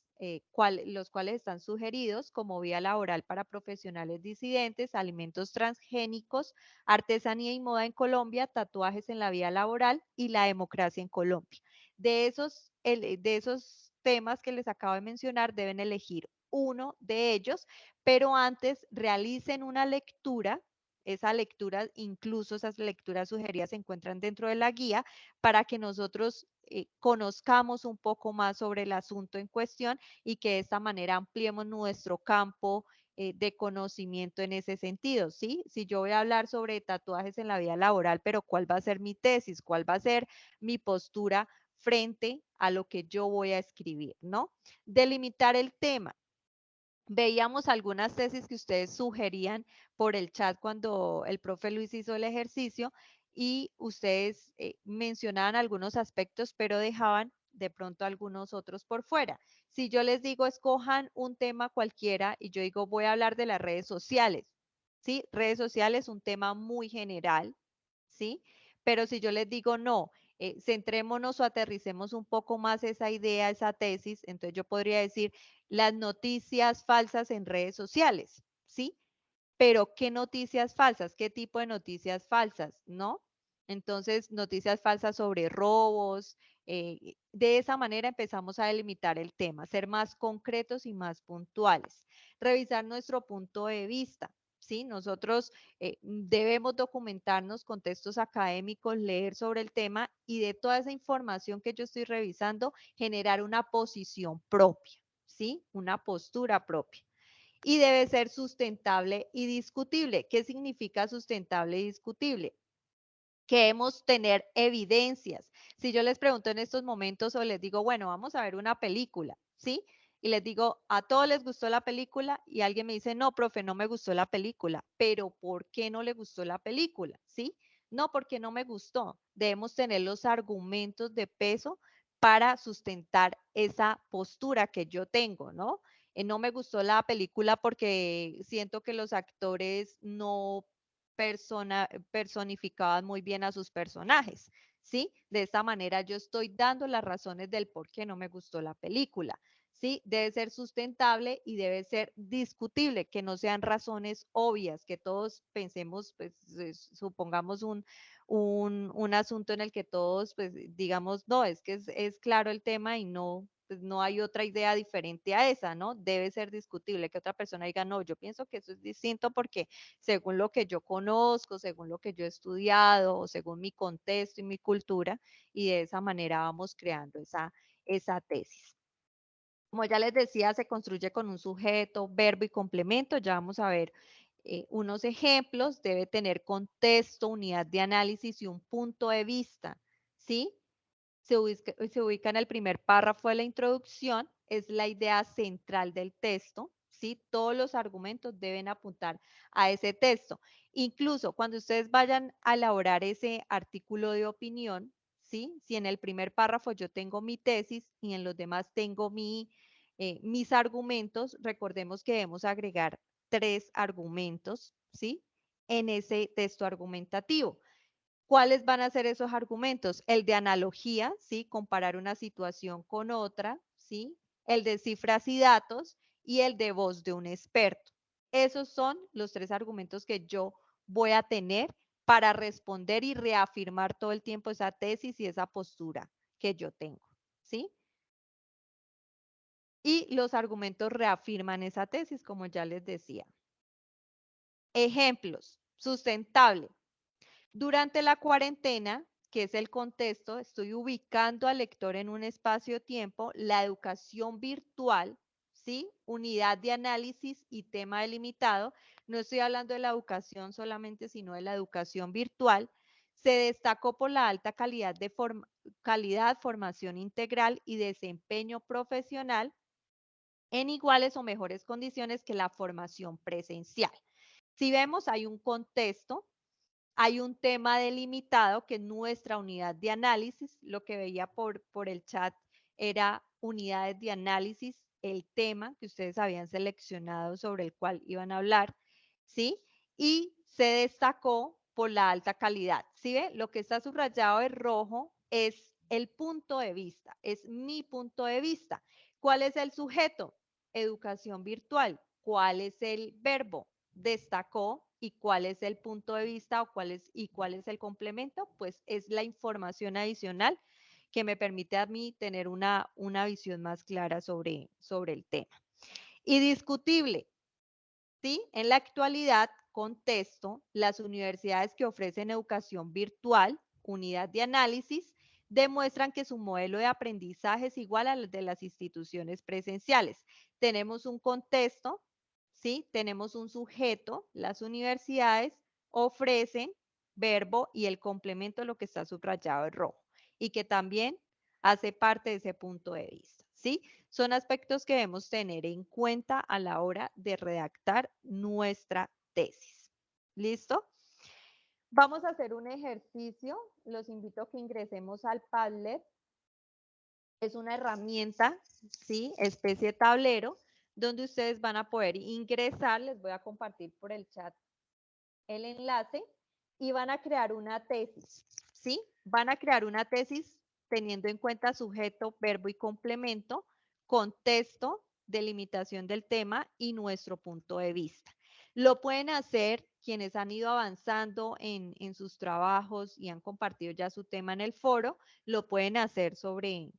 los cuales están sugeridos como vía laboral para profesionales disidentes, alimentos transgénicos, artesanía y moda en Colombia, tatuajes en la vía laboral y la democracia en Colombia. De esos temas que les acabo de mencionar, deben elegir uno de ellos, pero antes realicen una lectura. Esa lectura, incluso esas lecturas sugeridas se encuentran dentro de la guía para que nosotros conozcamos un poco más sobre el asunto en cuestión y que de esta manera ampliemos nuestro campo de conocimiento en ese sentido, ¿sí? Si yo voy a hablar sobre tatuajes en la vida laboral, pero ¿cuál va a ser mi tesis? ¿Cuál va a ser mi postura frente a lo que yo voy a escribir, ¿no? Delimitar el tema. Veíamos algunas tesis que ustedes sugerían por el chat cuando el profe Luis hizo el ejercicio y ustedes mencionaban algunos aspectos, pero dejaban de pronto algunos otros por fuera. Si yo les digo, escojan un tema cualquiera y yo digo, voy a hablar de las redes sociales, ¿sí? Redes sociales, un tema muy general, ¿sí? Pero si yo les digo, no, centrémonos o aterricemos un poco más esa idea, esa tesis, entonces yo podría decir las noticias falsas en redes sociales, ¿sí? Pero ¿qué noticias falsas? ¿Qué tipo de noticias falsas? ¿No? Entonces, noticias falsas sobre robos. De esa manera empezamos a delimitar el tema, ser más concretos y más puntuales. Revisar nuestro punto de vista. ¿Sí? Nosotros debemos documentarnos con textos académicos, leer sobre el tema y de toda esa información que yo estoy revisando, generar una posición propia, ¿sí? Una postura propia. Y debe ser sustentable y discutible. ¿Qué significa sustentable y discutible? Queremos tener evidencias. Si yo les pregunto en estos momentos o les digo, bueno, vamos a ver una película, ¿sí? Y les digo, ¿a todos les gustó la película? Y alguien me dice, no, profe, no me gustó la película. ¿Pero por qué no le gustó la película? ¿Sí? No, porque no me gustó. Debemos tener los argumentos de peso para sustentar esa postura que yo tengo, ¿no? No me gustó la película porque siento que los actores no personificaban muy bien a sus personajes, ¿sí? De esta manera yo estoy dando las razones del por qué no me gustó la película, ¿sí? Debe ser sustentable y debe ser discutible, que no sean razones obvias, que todos pensemos, pues supongamos un asunto en el que todos, pues digamos, no, es que es claro el tema y no, pues no hay otra idea diferente a esa, ¿no? Debe ser discutible, que otra persona diga, no, yo pienso que eso es distinto porque según lo que yo conozco, según lo que yo he estudiado, o según mi contexto y mi cultura, y de esa manera vamos creando esa tesis. Como ya les decía, se construye con un sujeto, verbo y complemento. Ya vamos a ver unos ejemplos. Debe tener contexto, unidad de análisis y un punto de vista, ¿sí? Se ubica en el primer párrafo de la introducción, es la idea central del texto, ¿sí? Todos los argumentos deben apuntar a ese texto. Incluso cuando ustedes vayan a elaborar ese artículo de opinión, ¿sí? Si en el primer párrafo yo tengo mi tesis y en los demás tengo mis argumentos, recordemos que debemos agregar 3 argumentos, ¿sí? En ese texto argumentativo. ¿Cuáles van a ser esos argumentos? El de analogía, ¿sí? Comparar una situación con otra, ¿sí? El de cifras y datos y el de voz de un experto. Esos son los 3 argumentos que yo voy a tener para responder y reafirmar todo el tiempo esa tesis y esa postura que yo tengo, ¿sí? Y los argumentos reafirman esa tesis, como ya les decía. Ejemplos. Sustentable. Durante la cuarentena, que es el contexto, estoy ubicando al lector en un espacio-tiempo, la educación virtual, ¿sí? Unidad de análisis y tema delimitado. No estoy hablando de la educación solamente, sino de la educación virtual. Se destacó por la alta calidad, formación integral y desempeño profesional en iguales o mejores condiciones que la formación presencial. Si vemos, hay un contexto, hay un tema delimitado que es nuestra unidad de análisis. Lo que veía por el chat era unidades de análisis, el tema que ustedes habían seleccionado sobre el cual iban a hablar, ¿sí? Y se destacó por la alta calidad. ¿Sí ve? Lo que está subrayado de rojo es el punto de vista, es mi punto de vista. ¿Cuál es el sujeto? Educación virtual. ¿Cuál es el verbo? Destacó. ¿Y cuál es el punto de vista o cuál es el complemento? Pues es la información adicional que me permite a mí tener una visión más clara sobre el tema. Y discutible, ¿sí? En la actualidad, contexto, las universidades que ofrecen educación virtual, unidad de análisis, demuestran que su modelo de aprendizaje es igual al de las instituciones presenciales. Tenemos un contexto, ¿sí? Tenemos un sujeto, las universidades ofrecen verbo y el complemento, lo que está subrayado en rojo, y que también hace parte de ese punto de vista, ¿sí? Son aspectos que debemos tener en cuenta a la hora de redactar nuestra tesis. ¿Listo? Vamos a hacer un ejercicio. Los invito a que ingresemos al Padlet. Es una herramienta, ¿sí? Especie de tablero, donde ustedes van a poder ingresar. Les voy a compartir por el chat el enlace y van a crear una tesis, ¿sí? Van a crear una tesis teniendo en cuenta sujeto, verbo y complemento, contexto, delimitación del tema y nuestro punto de vista. Lo pueden hacer quienes han ido avanzando en sus trabajos y han compartido ya su tema en el foro, lo pueden hacer sobre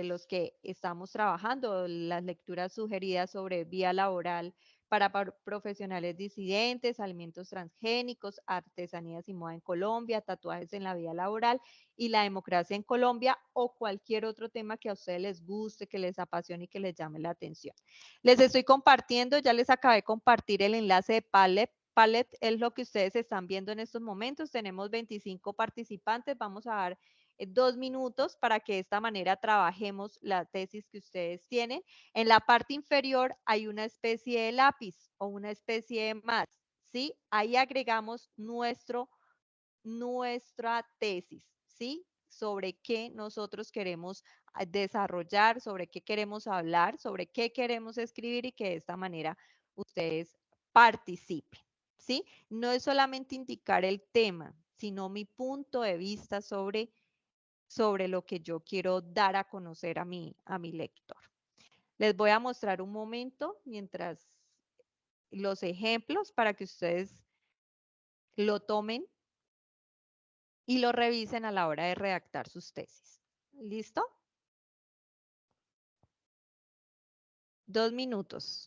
los que estamos trabajando, las lecturas sugeridas sobre vía laboral para profesionales disidentes, alimentos transgénicos, artesanías y moda en Colombia, tatuajes en la vía laboral y la democracia en Colombia, o cualquier otro tema que a ustedes les guste, que les apasione y que les llame la atención. Les estoy compartiendo, ya les acabé de compartir el enlace de Padlet. Padlet es lo que ustedes están viendo en estos momentos. Tenemos 25 participantes. Vamos a dar 2 minutos para que de esta manera trabajemos la tesis que ustedes tienen. En la parte inferior hay una especie de lápiz o una especie de más, ¿sí? Ahí agregamos nuestra tesis, ¿sí? Sobre qué nosotros queremos desarrollar, sobre qué queremos hablar, sobre qué queremos escribir y que de esta manera ustedes participen, ¿sí? No es solamente indicar el tema, sino mi punto de vista sobre lo que yo quiero dar a conocer a mi lector. Les voy a mostrar un momento mientras los ejemplos para que ustedes lo tomen y lo revisen a la hora de redactar sus tesis. ¿Listo? 2 minutos.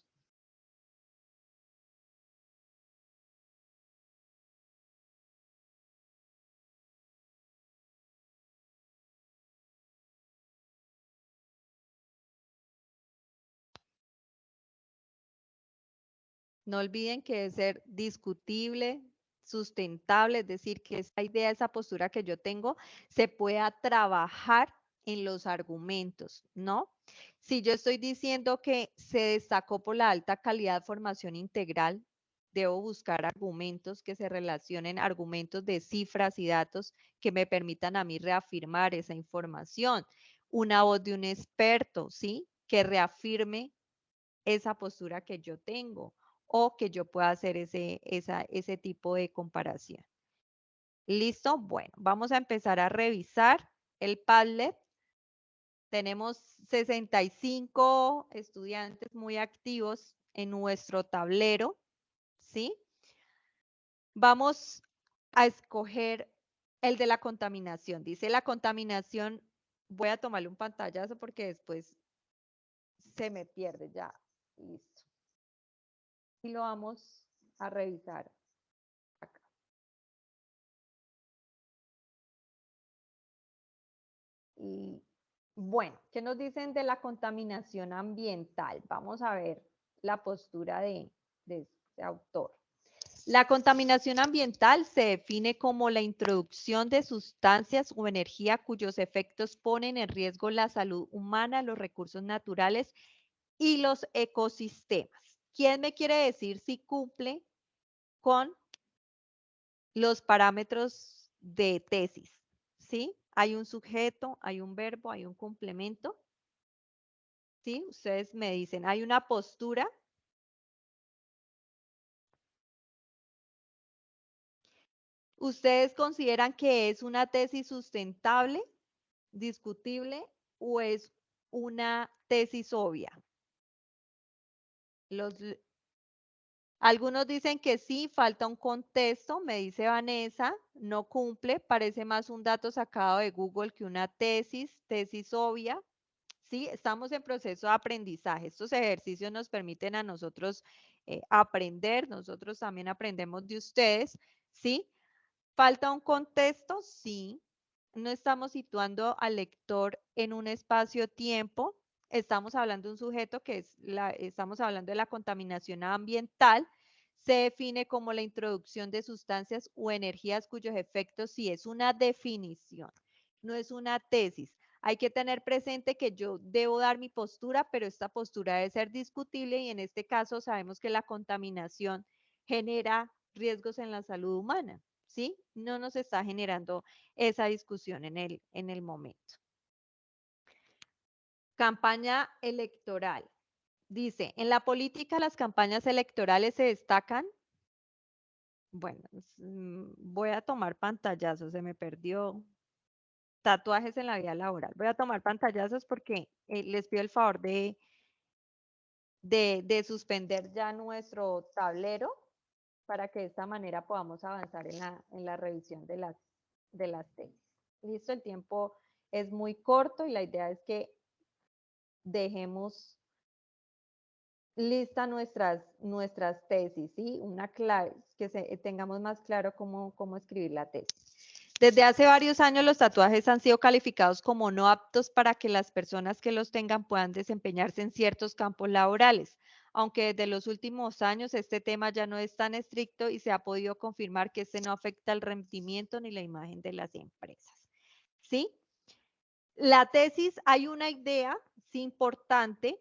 No olviden que debe ser discutible, sustentable, es decir, que esa idea, esa postura que yo tengo, se pueda trabajar en los argumentos, ¿no? Si yo estoy diciendo que se destacó por la alta calidad de formación integral, debo buscar argumentos que se relacionen, argumentos de cifras y datos que me permitan a mí reafirmar esa información. Una voz de un experto, ¿sí? Que reafirme esa postura que yo tengo o que yo pueda hacer ese tipo de comparación. ¿Listo? Bueno, vamos a empezar a revisar el Padlet. Tenemos 65 estudiantes muy activos en nuestro tablero, ¿sí? Vamos a escoger el de la contaminación. Dice la contaminación, voy a tomarle un pantallazo porque después se me pierde ya. Listo. Y lo vamos a revisar acá. Y bueno, ¿qué nos dicen de la contaminación ambiental? Vamos a ver la postura de este autor. La contaminación ambiental se define como la introducción de sustancias o energía cuyos efectos ponen en riesgo la salud humana, los recursos naturales y los ecosistemas. ¿Quién me quiere decir si cumple con los parámetros de tesis? ¿Sí? Hay un sujeto, hay un verbo, hay un complemento. ¿Sí? Ustedes me dicen, hay una postura. ¿Ustedes consideran que es una tesis sustentable, discutible o es una tesis obvia? Algunos dicen que sí, falta un contexto, me dice Vanessa, no cumple, parece más un dato sacado de Google que una tesis obvia. Sí, estamos en proceso de aprendizaje. Estos ejercicios nos permiten a nosotros aprender, nosotros también aprendemos de ustedes, ¿sí? ¿Falta un contexto? Sí. No estamos situando al lector en un espacio-tiempo. Estamos hablando de un sujeto que estamos hablando de la contaminación ambiental. Se define como la introducción de sustancias o energías cuyos efectos sí es una definición, no es una tesis. Hay que tener presente que yo debo dar mi postura, pero esta postura debe ser discutible y en este caso sabemos que la contaminación genera riesgos en la salud humana. ¿Sí? No nos está generando esa discusión en el momento. Campaña electoral. Dice, en la política las campañas electorales se destacan. Bueno, voy a tomar pantallazos, se me perdió. Tatuajes en la vida laboral. Voy a tomar pantallazos porque les pido el favor de suspender ya nuestro tablero para que de esta manera podamos avanzar en la revisión de las tesis. Listo, el tiempo es muy corto y la idea es que dejemos lista nuestras tesis, ¿sí? Que tengamos más claro cómo escribir la tesis. Desde hace varios años los tatuajes han sido calificados como no aptos para que las personas que los tengan puedan desempeñarse en ciertos campos laborales, aunque desde los últimos años este tema ya no es tan estricto y se ha podido confirmar que este no afecta el rendimiento ni la imagen de las empresas. ¿Sí? La tesis, hay una idea, sí, importante,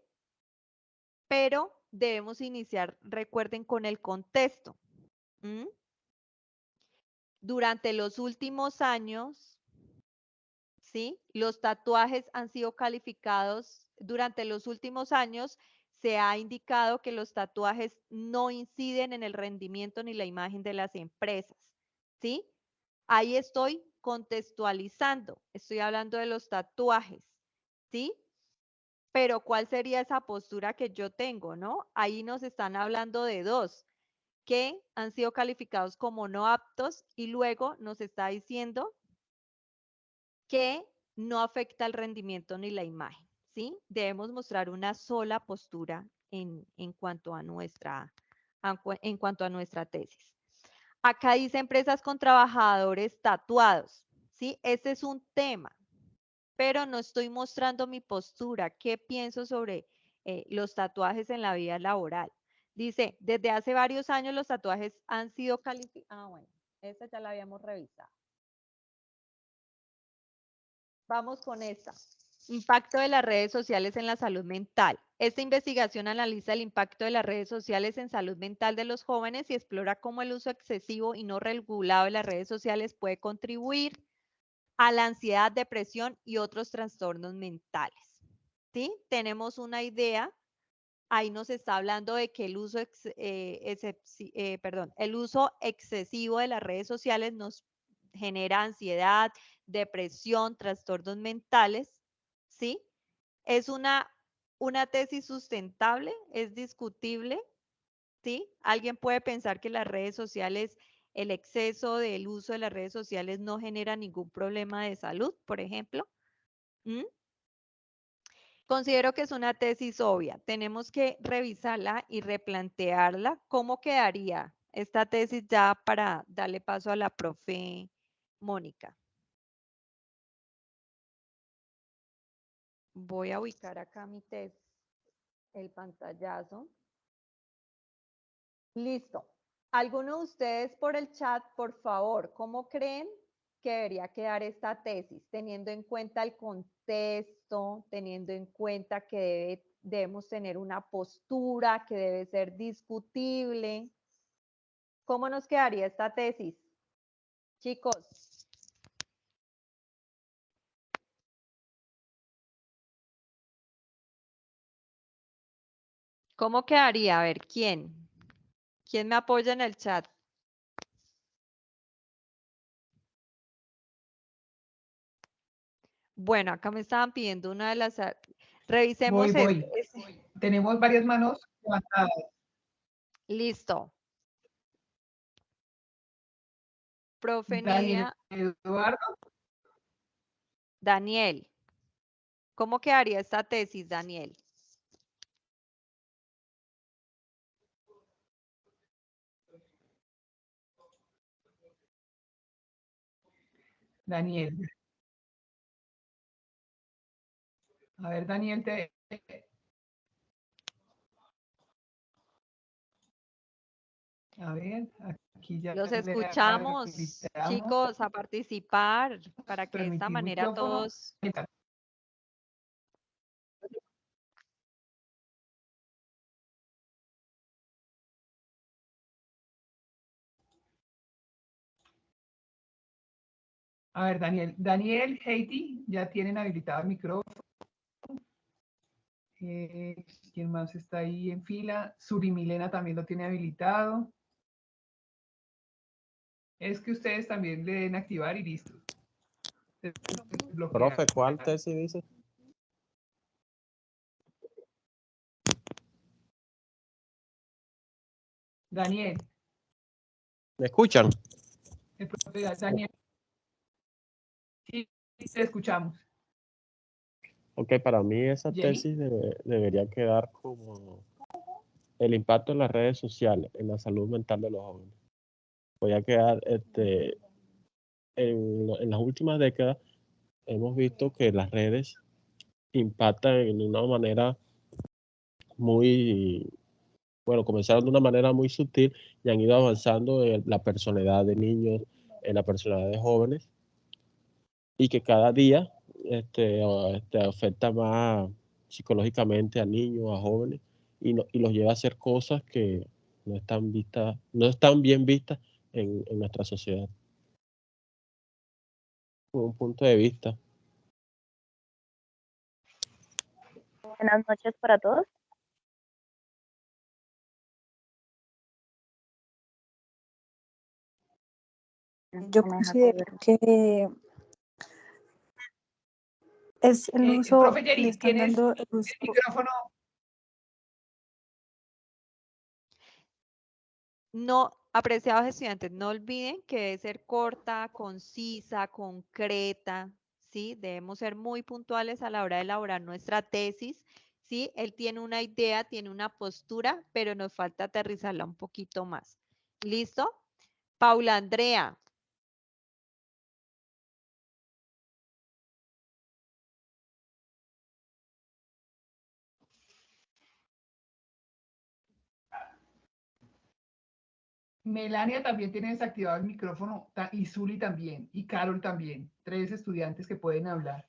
pero debemos iniciar, recuerden, con el contexto. ¿Mm? Durante los últimos años, ¿sí? Los tatuajes han sido calificados, durante los últimos años se ha indicado que los tatuajes no inciden en el rendimiento ni la imagen de las empresas, ¿sí? Ahí estoy contextualizando, estoy hablando de los tatuajes, ¿sí? Pero ¿cuál sería esa postura que yo tengo, no? Ahí nos están hablando de dos, que han sido calificados como no aptos y luego nos está diciendo que no afecta el rendimiento ni la imagen, ¿sí? Debemos mostrar una sola postura en cuanto a nuestra tesis. Acá dice empresas con trabajadores tatuados, ¿sí? Este es un tema, pero no estoy mostrando mi postura, qué pienso sobre los tatuajes en la vida laboral. Dice, desde hace varios años los tatuajes han sido calificados. Ah, bueno, esta ya la habíamos revisado. Vamos con esta. Impacto de las redes sociales en la salud mental. Esta investigación analiza el impacto de las redes sociales en salud mental de los jóvenes y explora cómo el uso excesivo y no regulado de las redes sociales puede contribuir a la ansiedad, depresión y otros trastornos mentales. ¿Sí? Tenemos una idea. Ahí nos está hablando de que el uso excesivo de las redes sociales nos genera ansiedad, depresión, trastornos mentales, ¿sí? Es una tesis sustentable, es discutible, ¿sí? Alguien puede pensar que las redes sociales, el exceso del uso de las redes sociales no genera ningún problema de salud, por ejemplo. ¿Mm? Considero que es una tesis obvia. Tenemos que revisarla y replantearla. ¿Cómo quedaría esta tesis ya para darle paso a la profe Mónica? Voy a ubicar acá mi tesis, el pantallazo. Listo. ¿Alguno de ustedes por el chat, por favor, cómo creen que debería quedar esta tesis, teniendo en cuenta el contexto, teniendo en cuenta que debemos tener una postura que debe ser discutible? ¿Cómo nos quedaría esta tesis? Chicos. ¿Cómo quedaría? A ver, ¿quién? ¿Quién me apoya en el chat? Bueno, acá me estaban pidiendo una de las... Revisemos. Voy. Tenemos varias manos levantadas. Listo. Profe Daniel Nidia. Eduardo. Daniel. ¿Cómo quedaría esta tesis, Daniel? Daniel. A ver, Daniel, a ver, aquí ya Los le escuchamos, habilitamos. chicos, a participar para que de esta Permitir manera micrófono. todos... A ver, Daniel, Heidi, ya tienen habilitado el micrófono. ¿Quién más está ahí en fila? Suri Milena también lo tiene habilitado. Es que ustedes también le den activar y listo. Profe, ¿cuál tesis dice? Daniel. ¿Me escuchan? El profe Daniel. Sí, te escuchamos. Ok, para mí esa Jenny. tesis debería quedar como el impacto en las redes sociales, en la salud mental de los jóvenes. Voy a quedar, en las últimas décadas hemos visto que las redes impactan de una manera muy, bueno, comenzaron de una manera muy sutil y han ido avanzando en la personalidad de niños, en la personalidad de jóvenes, y que cada día afecta más psicológicamente a niños, a jóvenes, y los lleva a hacer cosas que no están vistas, no están bien vistas en nuestra sociedad. Un punto de vista. Buenas noches para todos. Yo considero que es el uso, profe le Jenny, están ¿tienes dando el uso. el micrófono? No, apreciados estudiantes, no olviden que debe ser corta, concisa, concreta, ¿sí? Debemos ser muy puntuales a la hora de elaborar nuestra tesis, ¿sí? Él tiene una idea, tiene una postura, pero nos falta aterrizarla un poquito más. ¿Listo? Paula Andrea. Melania también tiene desactivado el micrófono y Zuli también, y Carol también. 3 estudiantes que pueden hablar.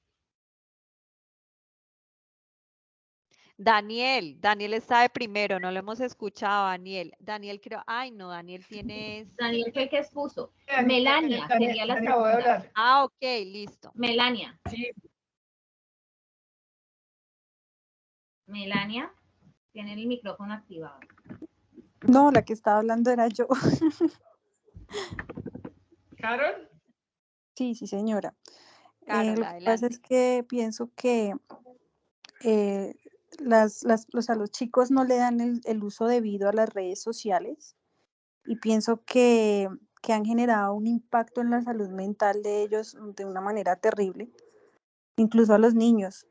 Daniel está de primero, no lo hemos escuchado, Daniel. Daniel creo, ay no, Daniel tienes... Daniel fue el que expuso. Melania sería la Acabo de segunda. hablar. Ah, ok, listo. Melania. Sí, Melania tiene el micrófono activado. No, la que estaba hablando era yo. Carol. Sí, señora. Carol, Lo que pasa adelante. es que pienso que a los chicos no le dan el uso debido a las redes sociales y pienso que han generado un impacto en la salud mental de ellos de una manera terrible, incluso a los niños,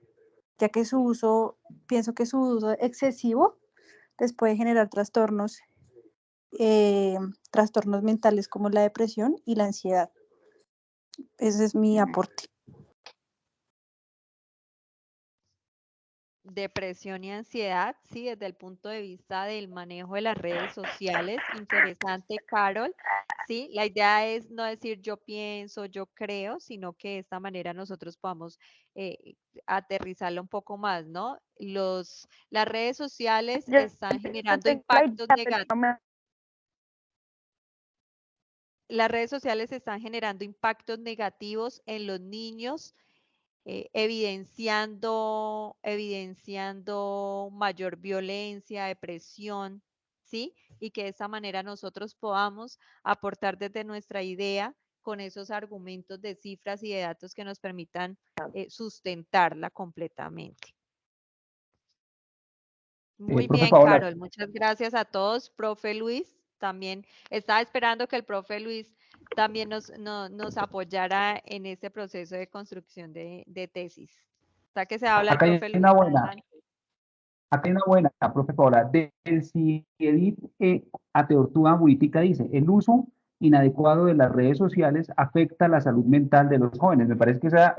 ya que pienso que su uso excesivo les puede generar trastornos mentales como la depresión y la ansiedad. Ese es mi aporte. Depresión y ansiedad, sí, desde el punto de vista del manejo de las redes sociales. Interesante, Carol. Sí, la idea es no decir yo pienso, yo creo, sino que de esta manera nosotros podamos aterrizarlo un poco más, ¿no? Las redes sociales están generando impactos negativos. Las redes sociales están generando impactos negativos en los niños, evidenciando mayor violencia, depresión, ¿sí? Y que de esa manera nosotros podamos aportar desde nuestra idea con esos argumentos de cifras y de datos que nos permitan sustentarla completamente. Muy Profe bien, Paola. Carol. Muchas gracias a todos. Profe Luis, también estaba esperando que el profe Luis también nos apoyara en este proceso de construcción de tesis. O sea que se habla el Acá hay profe Luis. una buena. Adelante. Acá hay una buena, profe Paola. Del CIEDIT a Teortúa Buritica dice, el uso inadecuado de las redes sociales afecta la salud mental de los jóvenes. Me parece que esa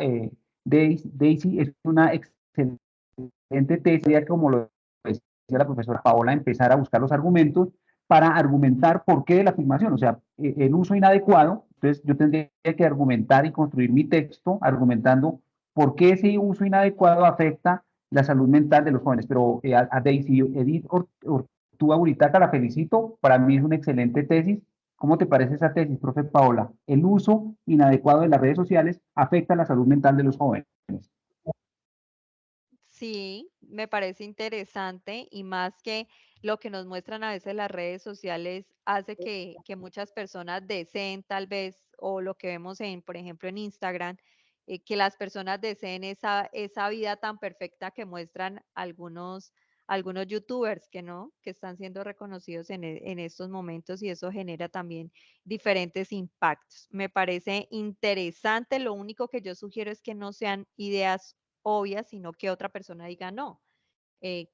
Daisy es una excelente tesis, como lo decía la profesora Paola, empezar a buscar los argumentos para argumentar por qué de la afirmación, o sea, el uso inadecuado. Entonces yo tendría que argumentar y construir mi texto argumentando por qué ese uso inadecuado afecta la salud mental de los jóvenes. Pero a Daisy Edith Ortúa Buritaca la felicito, para mí es una excelente tesis. ¿Cómo te parece esa tesis, profe Paola? El uso inadecuado de las redes sociales afecta la salud mental de los jóvenes. Sí, me parece interesante y más que lo que nos muestran a veces las redes sociales hace que muchas personas deseen tal vez, o lo que vemos por ejemplo, en Instagram, que las personas deseen esa vida tan perfecta que muestran algunos algunos youtubers que no, que están siendo reconocidos en estos momentos y eso genera también diferentes impactos. Me parece interesante, lo único que yo sugiero es que no sean ideas obvias, sino que otra persona diga no.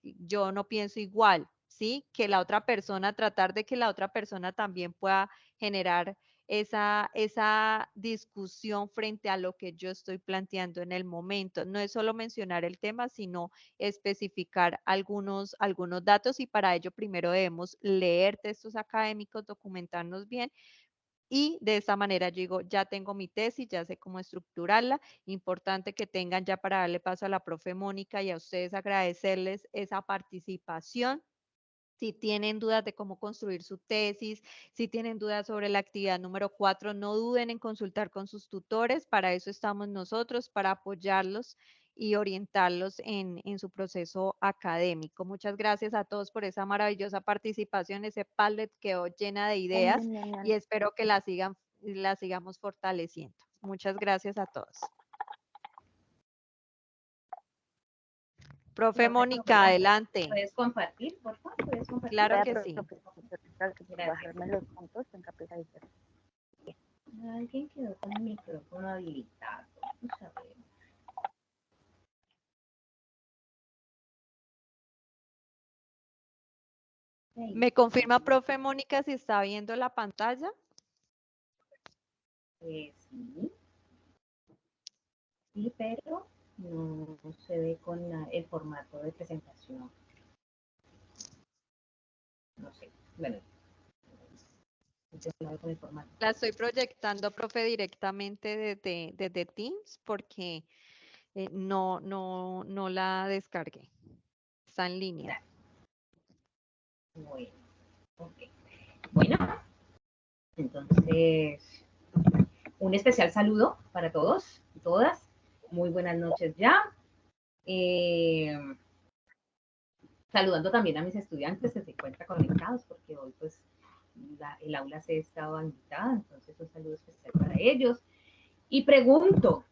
Yo no pienso igual, ¿sí? Que la otra persona, tratar de que la otra persona también pueda generar esa discusión frente a lo que yo estoy planteando en el momento. No es solo mencionar el tema, sino especificar algunos datos y para ello primero debemos leer textos académicos, documentarnos bien y de esa manera yo digo, ya tengo mi tesis, ya sé cómo estructurarla. Importante que tengan ya para darle paso a la profe Mónica y a ustedes agradecerles esa participación. Si tienen dudas de cómo construir su tesis, si tienen dudas sobre la actividad número 4, no duden en consultar con sus tutores. Para eso estamos nosotros, para apoyarlos y orientarlos en su proceso académico. Muchas gracias a todos por esa maravillosa participación. Ese Padlet quedó llena de ideas y espero que la sigamos fortaleciendo. Muchas gracias a todos. Profe Mónica, adelante. ¿Puedes compartir, por favor? ¿Puedes compartir? Claro que sí. Gracias por bajarme los puntos en capitalización. Alguien quedó con el micrófono habilitado. Vamos a ver. ¿Me confirma, profe Mónica, si está viendo la pantalla? Sí. Sí, pero no se ve con el formato de presentación. No sé. Bueno. Con el formato. La estoy proyectando, profe, directamente desde Teams porque no la descargué. Está en línea. Bueno, okay. Bueno, entonces, un especial saludo para todos y todas. Muy buenas noches ya. Saludando también a mis estudiantes que se encuentran conectados, porque hoy pues el aula se estaba invitada, entonces un saludo especial para ellos. Y pregunto,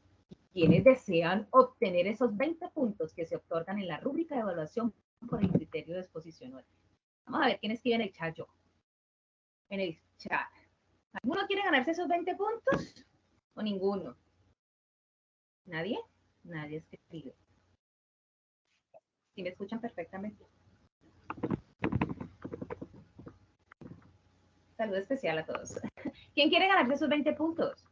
¿quiénes desean obtener esos 20 puntos que se otorgan en la rúbrica de evaluación por el criterio de exposición oral? Vamos a ver quién escribe en el chat yo. En el chat. ¿Alguno quiere ganarse esos 20 puntos? ¿O ninguno? ¿Nadie? Nadie escribe. ¿Sí me escuchan perfectamente? Saludo especial a todos. ¿Quién quiere ganarse esos 20 puntos?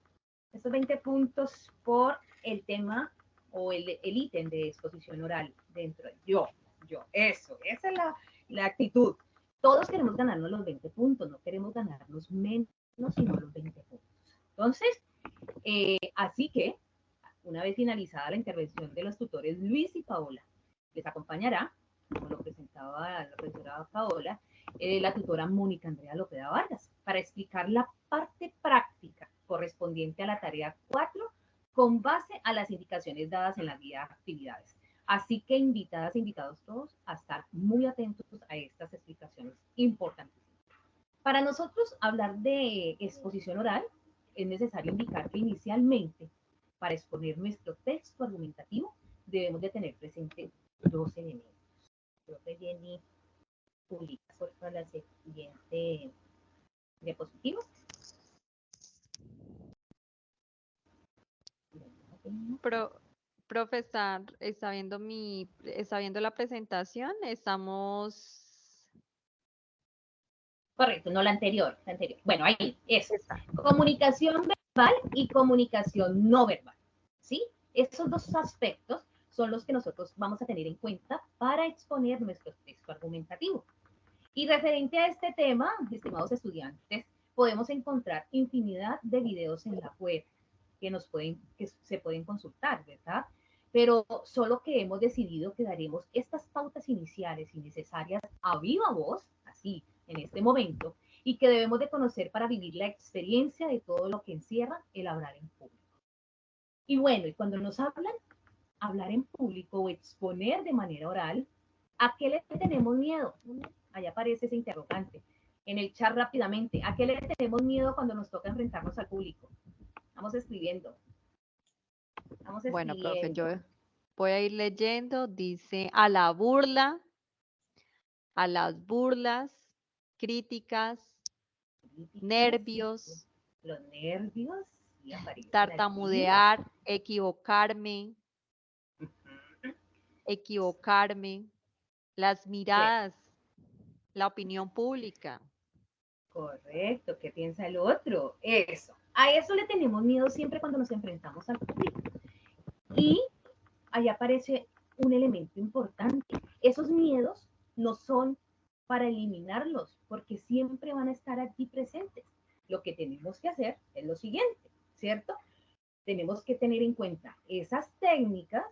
Esos 20 puntos por el tema o el ítem de exposición oral dentro. Yo. Esa es la actitud. Todos queremos ganarnos los 20 puntos, no queremos ganarnos menos, sino los 20 puntos. Entonces, así que, una vez finalizada la intervención de los tutores Luis y Paola, les acompañará, como lo presentaba la profesora Paola, la tutora Mónica Andrea Lopeda Vargas, para explicar la parte práctica correspondiente a la tarea 4 con base a las indicaciones dadas en la guía de actividades. Así que invitadas e invitados todos a estar muy atentos a estas explicaciones importantes. Para nosotros hablar de exposición oral, es necesario indicar que inicialmente, para exponer nuestro texto argumentativo, debemos de tener presente dos elementos. Creo que Jenny publica por favor la siguiente diapositiva. Profe, está viendo la presentación. Estamos. Correcto, no la anterior. Bueno, ahí, eso. Comunicación verbal y comunicación no verbal. ¿Sí? Esos dos aspectos son los que nosotros vamos a tener en cuenta para exponer nuestro texto argumentativo. Y referente a este tema, estimados estudiantes, podemos encontrar infinidad de videos en la web que se pueden consultar, ¿verdad? Pero solo que hemos decidido que daremos estas pautas iniciales y necesarias a viva voz, así, en este momento, y que debemos de conocer para vivir la experiencia de todo lo que encierra el hablar en público. Y bueno, y cuando nos hablar en público o exponer de manera oral, ¿a qué le tenemos miedo? Allá aparece ese interrogante. En el chat rápidamente, ¿a qué le tenemos miedo cuando nos toca enfrentarnos al público? Vamos escribiendo. Bueno, profe, yo voy a ir leyendo. Dice, a la burla, a las burlas, críticas, nervios, Los nervios, sí, aparecen allí. tartamudear, equivocarme, las miradas, la opinión pública. Correcto, ¿qué piensa el otro? Eso. A eso le tenemos miedo siempre cuando nos enfrentamos al público. Y ahí aparece un elemento importante. Esos miedos no son para eliminarlos, porque siempre van a estar aquí presentes. Lo que tenemos que hacer es lo siguiente, ¿cierto? Tenemos que tener en cuenta esas técnicas,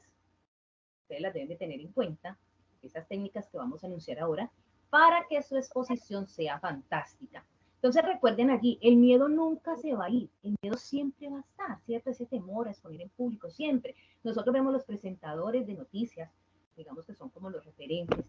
ustedes las deben de tener en cuenta, esas técnicas que vamos a anunciar ahora, para que su exposición sea fantástica. Entonces recuerden allí, el miedo nunca se va a ir, el miedo siempre va a estar, ¿cierto? Ese temor a exponer en público, siempre. Nosotros vemos los presentadores de noticias, digamos que son como los referentes,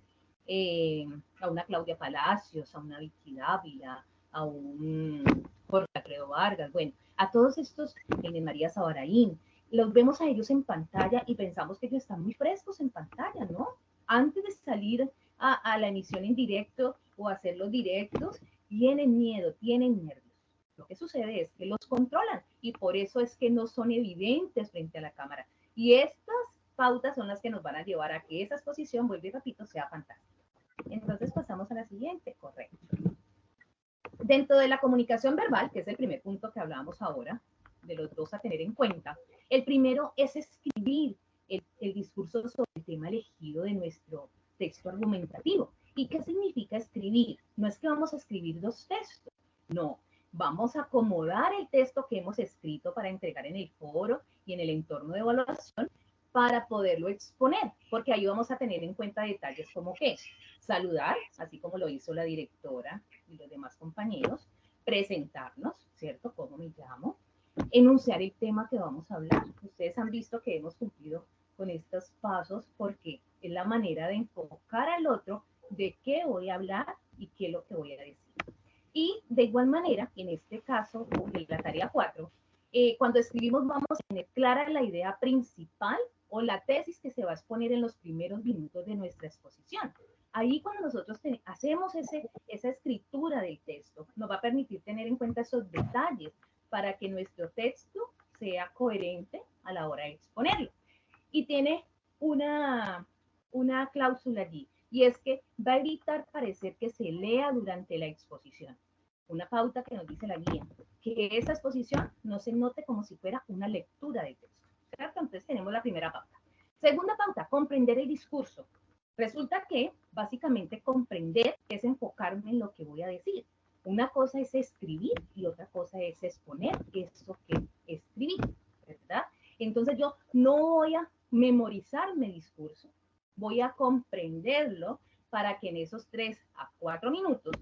a una Claudia Palacios, a una Vicky Dávila, a un Jorge Alfredo Vargas, bueno, a todos estos, María Sabaraín, los vemos a ellos en pantalla y pensamos que ellos están muy frescos en pantalla, ¿no? Antes de salir a la emisión en directo o hacer los directos, tienen miedo, tienen nervios. Lo que sucede es que los controlan y por eso es que no son evidentes frente a la cámara. Y estas pautas son las que nos van a llevar a que esa exposición, vuelvo y repito, sea fantástica. Entonces pasamos a la siguiente, correcto. Dentro de la comunicación verbal, que es el primer punto que hablábamos ahora, de los dos a tener en cuenta, el primero es escribir el discurso sobre el tema elegido de nuestro texto argumentativo. ¿Y qué significa escribir? No es que vamos a escribir dos textos, no. Vamos a acomodar el texto que hemos escrito para entregar en el foro y en el entorno de evaluación para poderlo exponer, porque ahí vamos a tener en cuenta detalles como que saludar, así como lo hizo la directora y los demás compañeros, presentarnos, ¿cierto? ¿Cómo me llamo? Enunciar el tema que vamos a hablar. Ustedes han visto que hemos cumplido con estos pasos porque es la manera de enfocar al otro de qué voy a hablar y qué es lo que voy a decir. Y de igual manera, en este caso, en la tarea 4, cuando escribimos vamos a tener clara la idea principal o la tesis que se va a exponer en los primeros minutos de nuestra exposición. Ahí cuando nosotros hacemos esa escritura del texto, nos va a permitir tener en cuenta esos detalles para que nuestro texto sea coherente a la hora de exponerlo. Y tiene una cláusula allí, y es que va a evitar parecer que se lea durante la exposición. Una pauta que nos dice la guía, que esa exposición no se note como si fuera una lectura de texto, ¿cierto? Entonces tenemos la primera pauta. Segunda pauta, comprender el discurso. Resulta que básicamente comprender es enfocarme en lo que voy a decir. Una cosa es escribir y otra cosa es exponer eso que escribí, ¿verdad? Entonces yo no voy a memorizarme el discurso, voy a comprenderlo para que en esos 3 a 4 minutos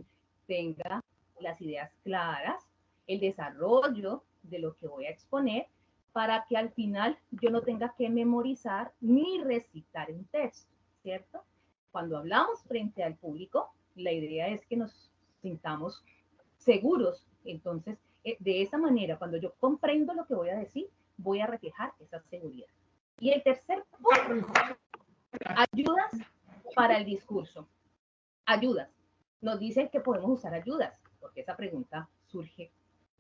tenga las ideas claras, el desarrollo de lo que voy a exponer, para que al final yo no tenga que memorizar ni recitar un texto, ¿cierto? Cuando hablamos frente al público, la idea es que nos sintamos seguros. Entonces, de esa manera, cuando yo comprendo lo que voy a decir, voy a reflejar esa seguridad. Y el tercer punto, ayudas para el discurso. Ayudas. Nos dicen que podemos usar ayudas, porque esa pregunta surge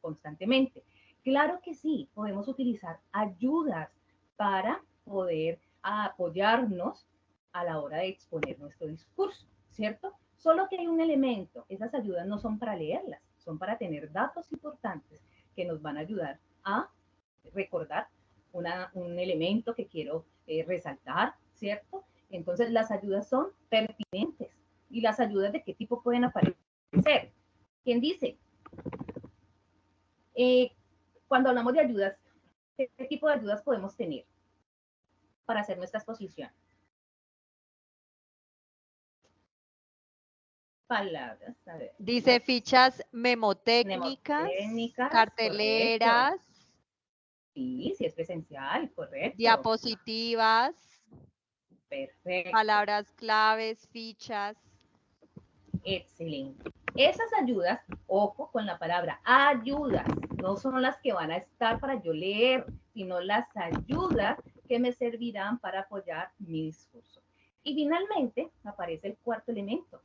constantemente. Claro que sí, podemos utilizar ayudas para poder apoyarnos a la hora de exponer nuestro discurso, ¿cierto? Solo que hay un elemento, esas ayudas no son para leerlas, son para tener datos importantes que nos van a ayudar a recordar un elemento que quiero resaltar, ¿cierto? Entonces las ayudas son pertinentes. ¿Y las ayudas de qué tipo pueden aparecer? ¿Quién dice? Cuando hablamos de ayudas, ¿qué tipo de ayudas podemos tener para hacer nuestra exposición? Palabras, a ver. Dice fichas memotécnicas, carteleras, correcto. Sí, si es presencial, correcto. diapositivas, Perfecto. palabras claves, fichas. Excelente. Esas ayudas, ojo con la palabra ayudas, no son las que van a estar para yo leer, sino las ayudas que me servirán para apoyar mi discurso. Y finalmente aparece el cuarto elemento,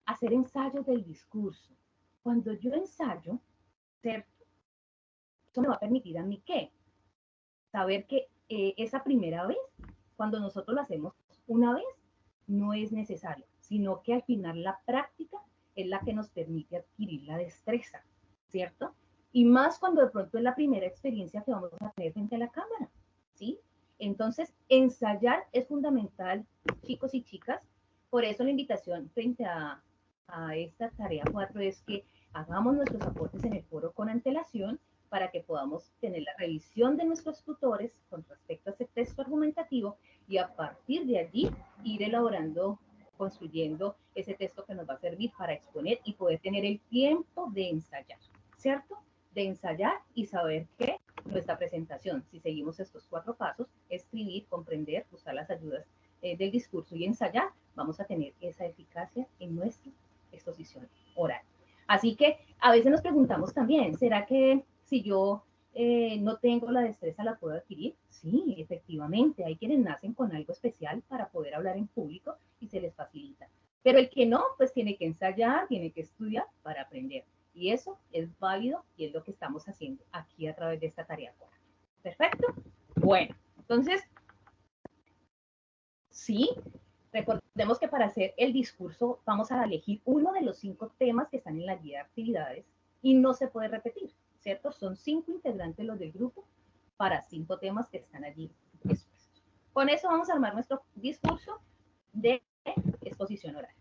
hacer ensayos del discurso. Cuando yo ensayo, ¿cierto? Eso me va a permitir a mí ¿qué? Saber que esa primera vez, cuando nosotros lo hacemos una vez, no es necesario, sino que al final la práctica es la que nos permite adquirir la destreza, ¿cierto? Y más cuando de pronto es la primera experiencia que vamos a tener frente a la cámara, ¿sí? Entonces, ensayar es fundamental, chicos y chicas. Por eso la invitación frente a esta tarea 4 es que hagamos nuestros aportes en el foro con antelación para que podamos tener la revisión de nuestros tutores con respecto a ese texto argumentativo y a partir de allí ir elaborando, construyendo ese texto que nos va a servir para exponer y poder tener el tiempo de ensayar, ¿cierto? De ensayar y saber que nuestra presentación, si seguimos estos 4 pasos, escribir, comprender, usar las ayudas del discurso y ensayar, vamos a tener esa eficacia en nuestra exposición oral. Así que a veces nos preguntamos también, ¿será que si yo no tengo la destreza la puedo adquirir? Sí, efectivamente, hay quienes nacen con algo especial para poder hablar en público y se les facilita. Pero el que no, pues tiene que ensayar, tiene que estudiar para aprender. Y eso es válido y es lo que estamos haciendo aquí a través de esta tarea. ¿Perfecto? Bueno, entonces, sí, recordemos que para hacer el discurso vamos a elegir uno de los 5 temas que están en la guía de actividades y no se puede repetir, ¿cierto? Son 5 integrantes los del grupo para 5 temas que están allí expuestos. Con eso vamos a armar nuestro discurso de exposición oral.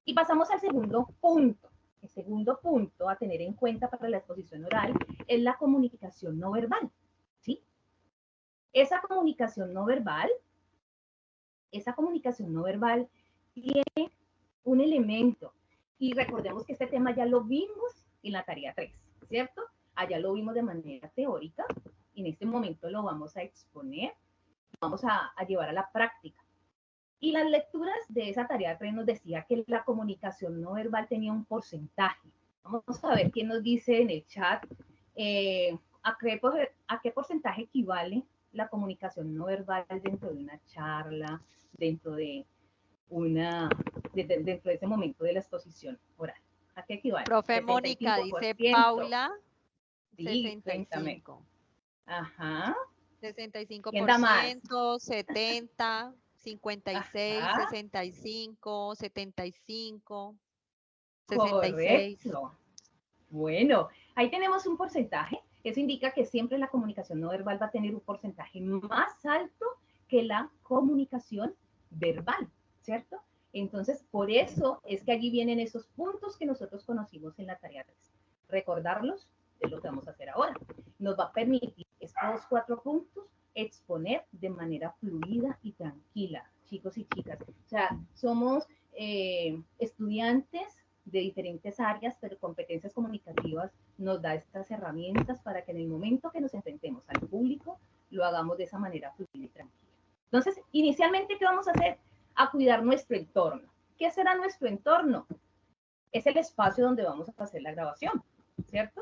Y pasamos al segundo punto. El segundo punto a tener en cuenta para la exposición oral es la comunicación no verbal, ¿sí? Esa comunicación no verbal tiene un elemento. Y recordemos que este tema ya lo vimos en la tarea 3, ¿cierto? Allá lo vimos de manera teórica. En este momento lo vamos a exponer, vamos a llevar a la práctica. Y las lecturas de esa tarea 3 nos decía que la comunicación no verbal tenía un porcentaje. Vamos a ver quién nos dice en el chat a qué porcentaje equivale la comunicación no verbal dentro de una charla, dentro de ese momento de la exposición oral. ¿A qué equivale? Profe Mónica, dice 65%. Paula, Sí, cuéntame. 65. Ajá. 65%, 70, 56, Ajá. 65, 75, 66. Correcto. Bueno, ahí tenemos un porcentaje. Eso indica que siempre la comunicación no verbal va a tener un porcentaje más alto que la comunicación verbal, ¿cierto? Entonces, por eso es que allí vienen esos puntos que nosotros conocimos en la tarea 3. Recordarlos es lo que vamos a hacer ahora. Nos va a permitir estos 4 puntos exponer de manera fluida y tranquila, chicos y chicas. O sea, somos estudiantes de diferentes áreas, pero competencias comunicativas nos da estas herramientas para que en el momento que nos enfrentemos al público, lo hagamos de esa manera fluida y tranquila. Entonces, inicialmente, ¿qué vamos a hacer? A cuidar nuestro entorno. ¿Qué será nuestro entorno? Es el espacio donde vamos a hacer la grabación, ¿cierto?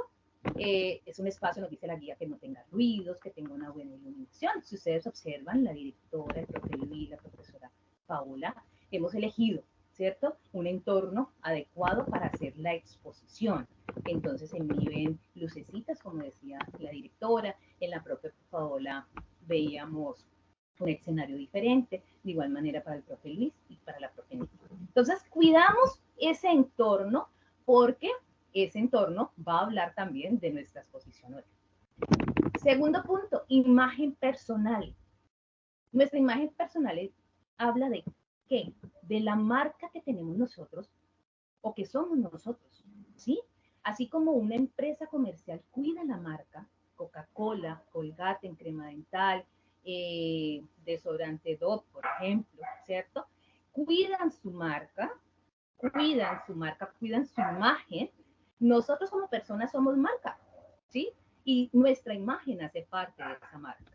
Es un espacio, nos dice la guía, que no tenga ruidos, que tenga una buena iluminación. Si ustedes observan, la directora, el profe Luis, la profesora Paula, hemos elegido, ¿cierto? Un entorno adecuado para hacer la exposición. Entonces, en mí ven lucecitas, como decía la directora, en la propia Paola veíamos un escenario diferente, de igual manera para el profe Luis y para la profe Nico. Entonces, cuidamos ese entorno porque ese entorno va a hablar también de nuestra exposición oral. Segundo punto, imagen personal. Nuestra imagen personal habla de ¿qué? De la marca que tenemos nosotros o que somos nosotros, ¿sí? Así como una empresa comercial cuida la marca, Coca-Cola, Colgate en crema dental, desodorante Dove, por ejemplo, ¿cierto? Cuidan su marca, cuidan su imagen. Nosotros como personas somos marca, ¿sí? Y nuestra imagen hace parte de esa marca.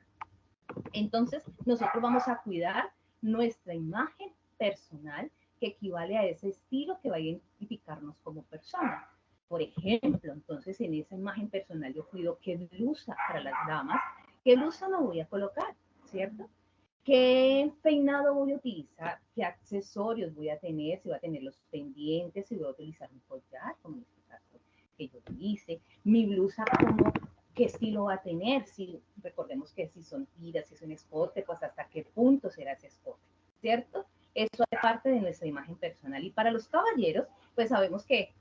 Entonces, nosotros vamos a cuidar nuestra imagen personal, que equivale a ese estilo que va a identificarnos como persona. Por ejemplo, entonces en esa imagen personal yo cuido qué blusa para las damas, qué blusa me voy a colocar, ¿cierto? ¿Qué peinado voy a utilizar? ¿Qué accesorios voy a tener? Si voy a tener los pendientes, si voy a utilizar un collar, como en este caso que yo hice. Mi blusa, ¿qué estilo va a tener? Si recordemos que si son tiras, si es un escote, pues hasta qué punto será ese escote, ¿cierto? Eso hace parte de nuestra imagen personal. Y para los caballeros, pues sabemos que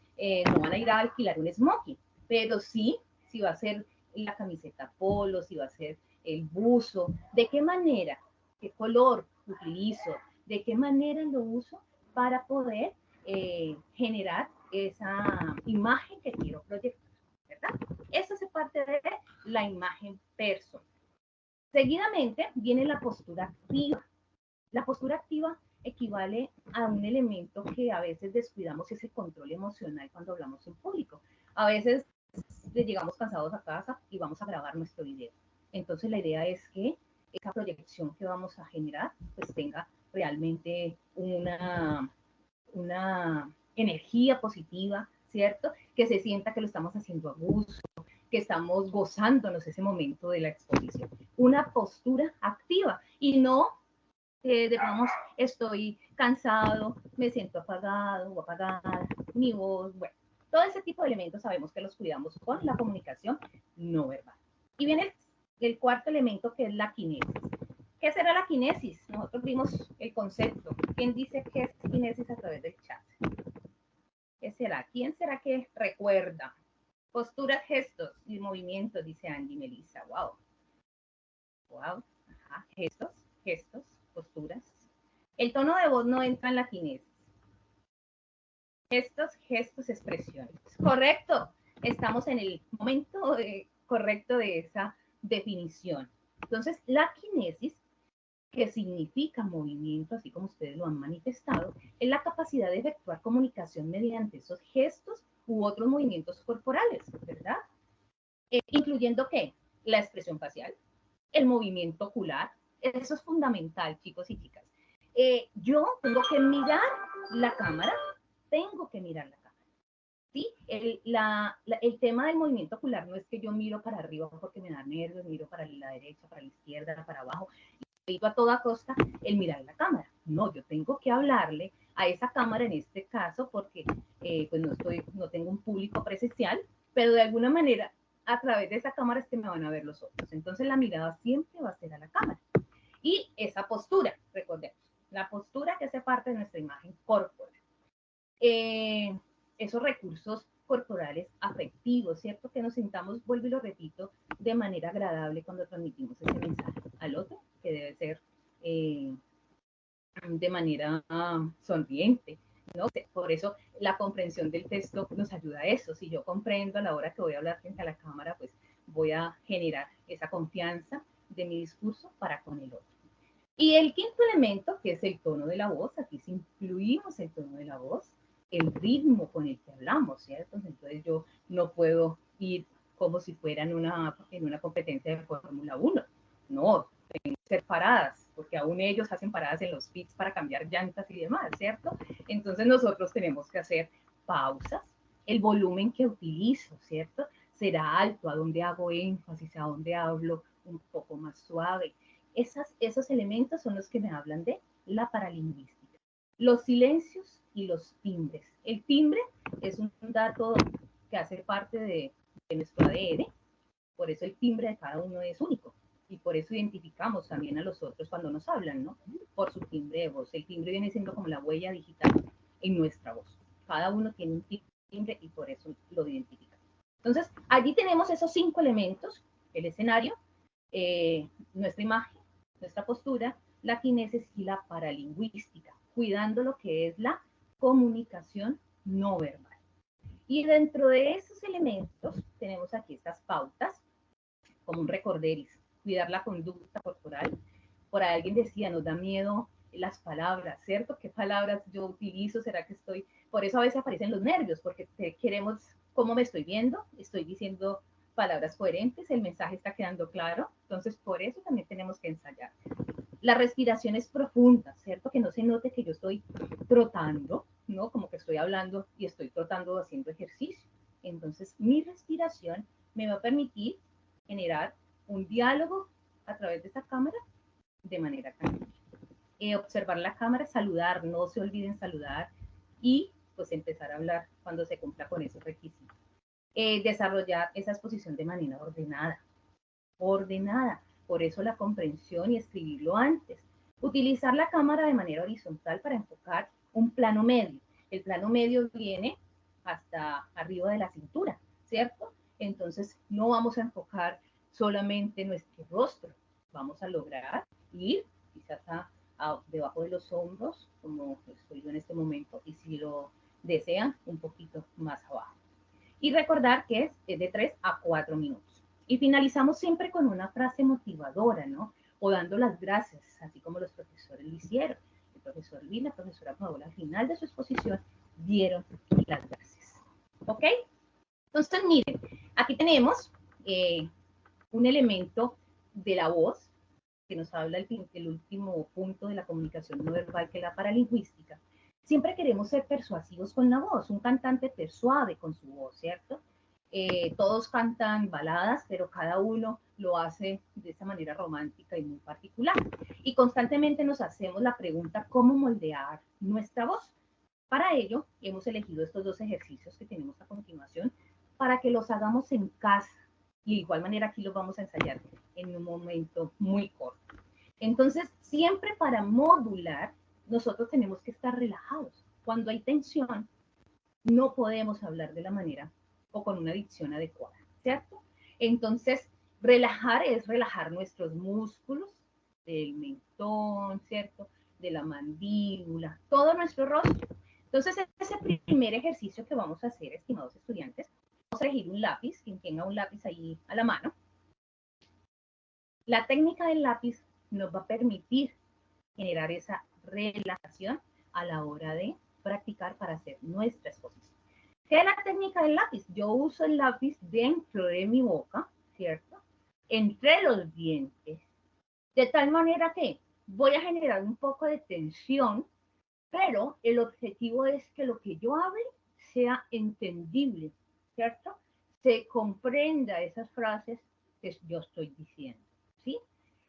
no van a ir a alquilar un smoking, pero sí, si va a ser la camiseta polo, si va a ser el buzo, ¿de qué manera? ¿Qué color utilizo? ¿De qué manera lo uso para poder generar esa imagen que quiero proyectar? ¿Verdad? Eso hace parte de la imagen personal. Seguidamente viene la postura activa. La postura activa equivale a un elemento que a veces descuidamos, ese control emocional cuando hablamos en público. A veces llegamos cansados a casa y vamos a grabar nuestro video. Entonces la idea es que esa proyección que vamos a generar pues tenga realmente una energía positiva, ¿cierto? Que se sienta que lo estamos haciendo a gusto, que estamos gozándonos ese momento de la exposición. Una postura activa y no digamos, estoy cansado, me siento apagado o apagada, mi voz, bueno, todo ese tipo de elementos sabemos que los cuidamos con la comunicación no verbal. Y viene el cuarto elemento que es la kinesis. ¿Qué será la kinesis? Nosotros vimos el concepto. ¿Quién dice qué es kinesis a través del chat? ¿Qué será? ¿Quién será que recuerda? Posturas, gestos y movimientos, dice Angie Melissa. Wow. Wow. Ajá. Gestos, posturas. El tono de voz no entra en la kinesis. Gestos, expresiones. Correcto. Estamos en el momento correcto de esa definición. Entonces, la kinesis, que significa movimiento, así como ustedes lo han manifestado, es la capacidad de efectuar comunicación mediante esos gestos u otros movimientos corporales, ¿verdad? Incluyendo ¿qué? La expresión facial, el movimiento ocular. Eso es fundamental, chicos y chicas. Yo tengo que mirar la cámara, ¿sí? El tema del movimiento ocular no es que yo miro para arriba porque me da nervios, miro para la derecha, para la izquierda, para abajo, y evito a toda costa el mirar la cámara. No, yo tengo que hablarle a esa cámara en este caso porque pues no tengo un público presencial, pero de alguna manera a través de esa cámara es que me van a ver los otros. Entonces la mirada siempre va a ser a la cámara. Y esa postura, recordemos, la postura que hace parte de nuestra imagen corporal. Esos recursos corporales afectivos, ¿cierto? Que nos sintamos, vuelvo y lo repito, de manera agradable cuando transmitimos ese mensaje al otro, que debe ser de manera sonriente, ¿no? Por eso la comprensión del texto nos ayuda a eso. Si yo comprendo a la hora que voy a hablar frente a la cámara, pues voy a generar esa confianza de mi discurso para con el otro. Y el quinto elemento, que es el tono de la voz, aquí sí incluimos el tono de la voz, el ritmo con el que hablamos, ¿cierto? Entonces yo no puedo ir como si fuera en una competencia de Fórmula 1, no, tienen que ser paradas, porque aún ellos hacen paradas en los pits para cambiar llantas y demás, ¿cierto? Entonces nosotros tenemos que hacer pausas, el volumen que utilizo, ¿cierto? Será alto, a dónde hago énfasis, a dónde hablo un poco más suave. Esos elementos son los que me hablan de la paralingüística. Los silencios y los timbres. El timbre es un dato que hace parte de nuestro ADN, por eso el timbre de cada uno es único y por eso identificamos también a los otros cuando nos hablan, ¿no? Por su timbre de voz. El timbre viene siendo como la huella digital en nuestra voz. Cada uno tiene un timbre y por eso lo identifica. Entonces, allí tenemos esos 5 elementos: el escenario, nuestra imagen, nuestra postura, la kinesis y la paralingüística, cuidando lo que es la comunicación no verbal. Y dentro de esos elementos tenemos aquí estas pautas, como un recorderis, cuidar la conducta corporal. Por ahí alguien decía, nos da miedo las palabras, ¿cierto? ¿Qué palabras yo utilizo? ¿Será que estoy...? Por eso a veces aparecen los nervios, porque queremos, ¿cómo me estoy viendo? Estoy diciendo palabras coherentes, el mensaje está quedando claro, entonces por eso también tenemos que ensayar. La respiración es profunda, ¿cierto? Que no se note que yo estoy trotando, ¿no? Como que estoy hablando y estoy trotando haciendo ejercicio. Entonces mi respiración me va a permitir generar un diálogo a través de esta cámara de manera tranquila. Observar la cámara, saludar, no se olviden saludar y pues empezar a hablar cuando se cumpla con esos requisitos. Desarrollar esa exposición de manera ordenada, por eso la comprensión y escribirlo antes. Utilizar la cámara de manera horizontal para enfocar un plano medio. El plano medio viene hasta arriba de la cintura, ¿cierto? Entonces no vamos a enfocar solamente nuestro rostro, vamos a lograr ir quizás debajo de los hombros, como estoy yo en este momento, y si lo desean, un poquito más abajo. Y recordar que es de 3 a 4 minutos. Y finalizamos siempre con una frase motivadora, ¿no? O dando las gracias, así como los profesores lo hicieron. El profesor Luis, la profesora Paola, al final de su exposición, dieron las gracias. ¿Ok? Entonces, miren, aquí tenemos un elemento de la voz que nos habla el último punto de la comunicación no verbal, que es la paralingüística. Siempre queremos ser persuasivos con la voz. Un cantante persuade con su voz, ¿cierto? Todos cantan baladas, pero cada uno lo hace de esa manera romántica y muy particular. Y constantemente nos hacemos la pregunta, ¿cómo moldear nuestra voz? Para ello, hemos elegido estos dos ejercicios que tenemos a continuación para que los hagamos en casa. Y de igual manera aquí los vamos a ensayar en un momento muy corto. Entonces, siempre para modular, nosotros tenemos que estar relajados. Cuando hay tensión, no podemos hablar de la manera o con una dicción adecuada, ¿cierto? Entonces, relajar es relajar nuestros músculos del mentón, ¿cierto? De la mandíbula, todo nuestro rostro. Entonces, ese primer ejercicio que vamos a hacer, estimados estudiantes, vamos a elegir un lápiz, quien tenga un lápiz ahí a la mano. La técnica del lápiz nos va a permitir generar esa relajación a la hora de practicar para hacer nuestra exposición. ¿Qué es la técnica del lápiz? Yo uso el lápiz dentro de mi boca, ¿cierto? Entre los dientes, de tal manera que voy a generar un poco de tensión, pero el objetivo es que lo que yo hable sea entendible, ¿cierto? Se comprenda esas frases que yo estoy diciendo, ¿sí?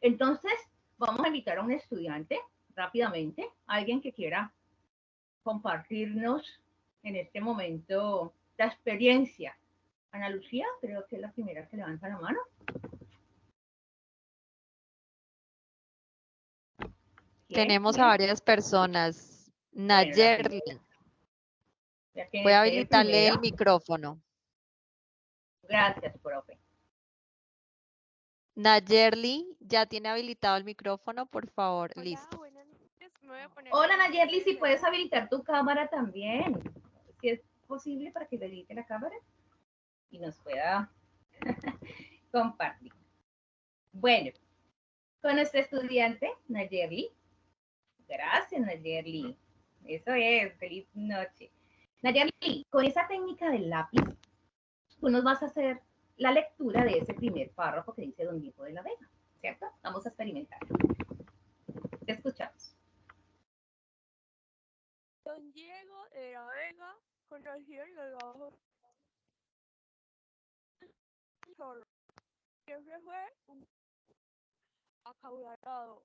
Entonces, vamos a invitar a un estudiante rápidamente, alguien que quiera compartirnos en este momento la experiencia. Ana Lucía, creo que es la primera que levanta la mano. Tenemos a varias personas. Nayerli, voy a habilitarle el micrófono. Gracias, profe. Nayerli, ya tiene habilitado el micrófono, por favor. Hola, Listo. buenas noches. Me voy a poner Hola, Nayerli, si puedes habilitar tu cámara también. Si es posible para que le habilite la cámara y nos pueda compartir. Bueno, con nuestra estudiante, Nayerli. Gracias, Nayerli. Eso es, feliz noche. Nayerli, con esa técnica del lápiz, tú nos vas a hacer la lectura de ese primer párrafo que dice Don Diego de la Vega, ¿cierto? Vamos a experimentar. Te escuchamos. Don Diego de la Vega, conocido en los bajos solo. Siempre fue un acaudalado,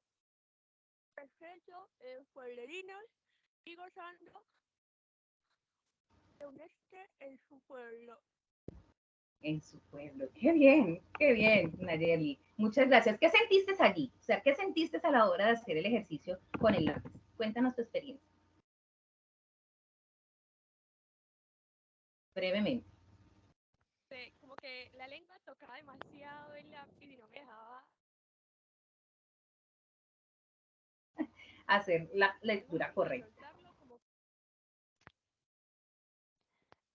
perfecto en pueblerinos y gozando de un en su pueblo. En su pueblo. Qué bien, Nayeli. Muchas gracias. ¿Qué sentiste allí? O sea, ¿qué sentiste a la hora de hacer el ejercicio con el lápiz? Cuéntanos tu experiencia. Brevemente. Como que la lengua tocaba demasiado el lápiz y no me dejaba hacer la lectura correcta.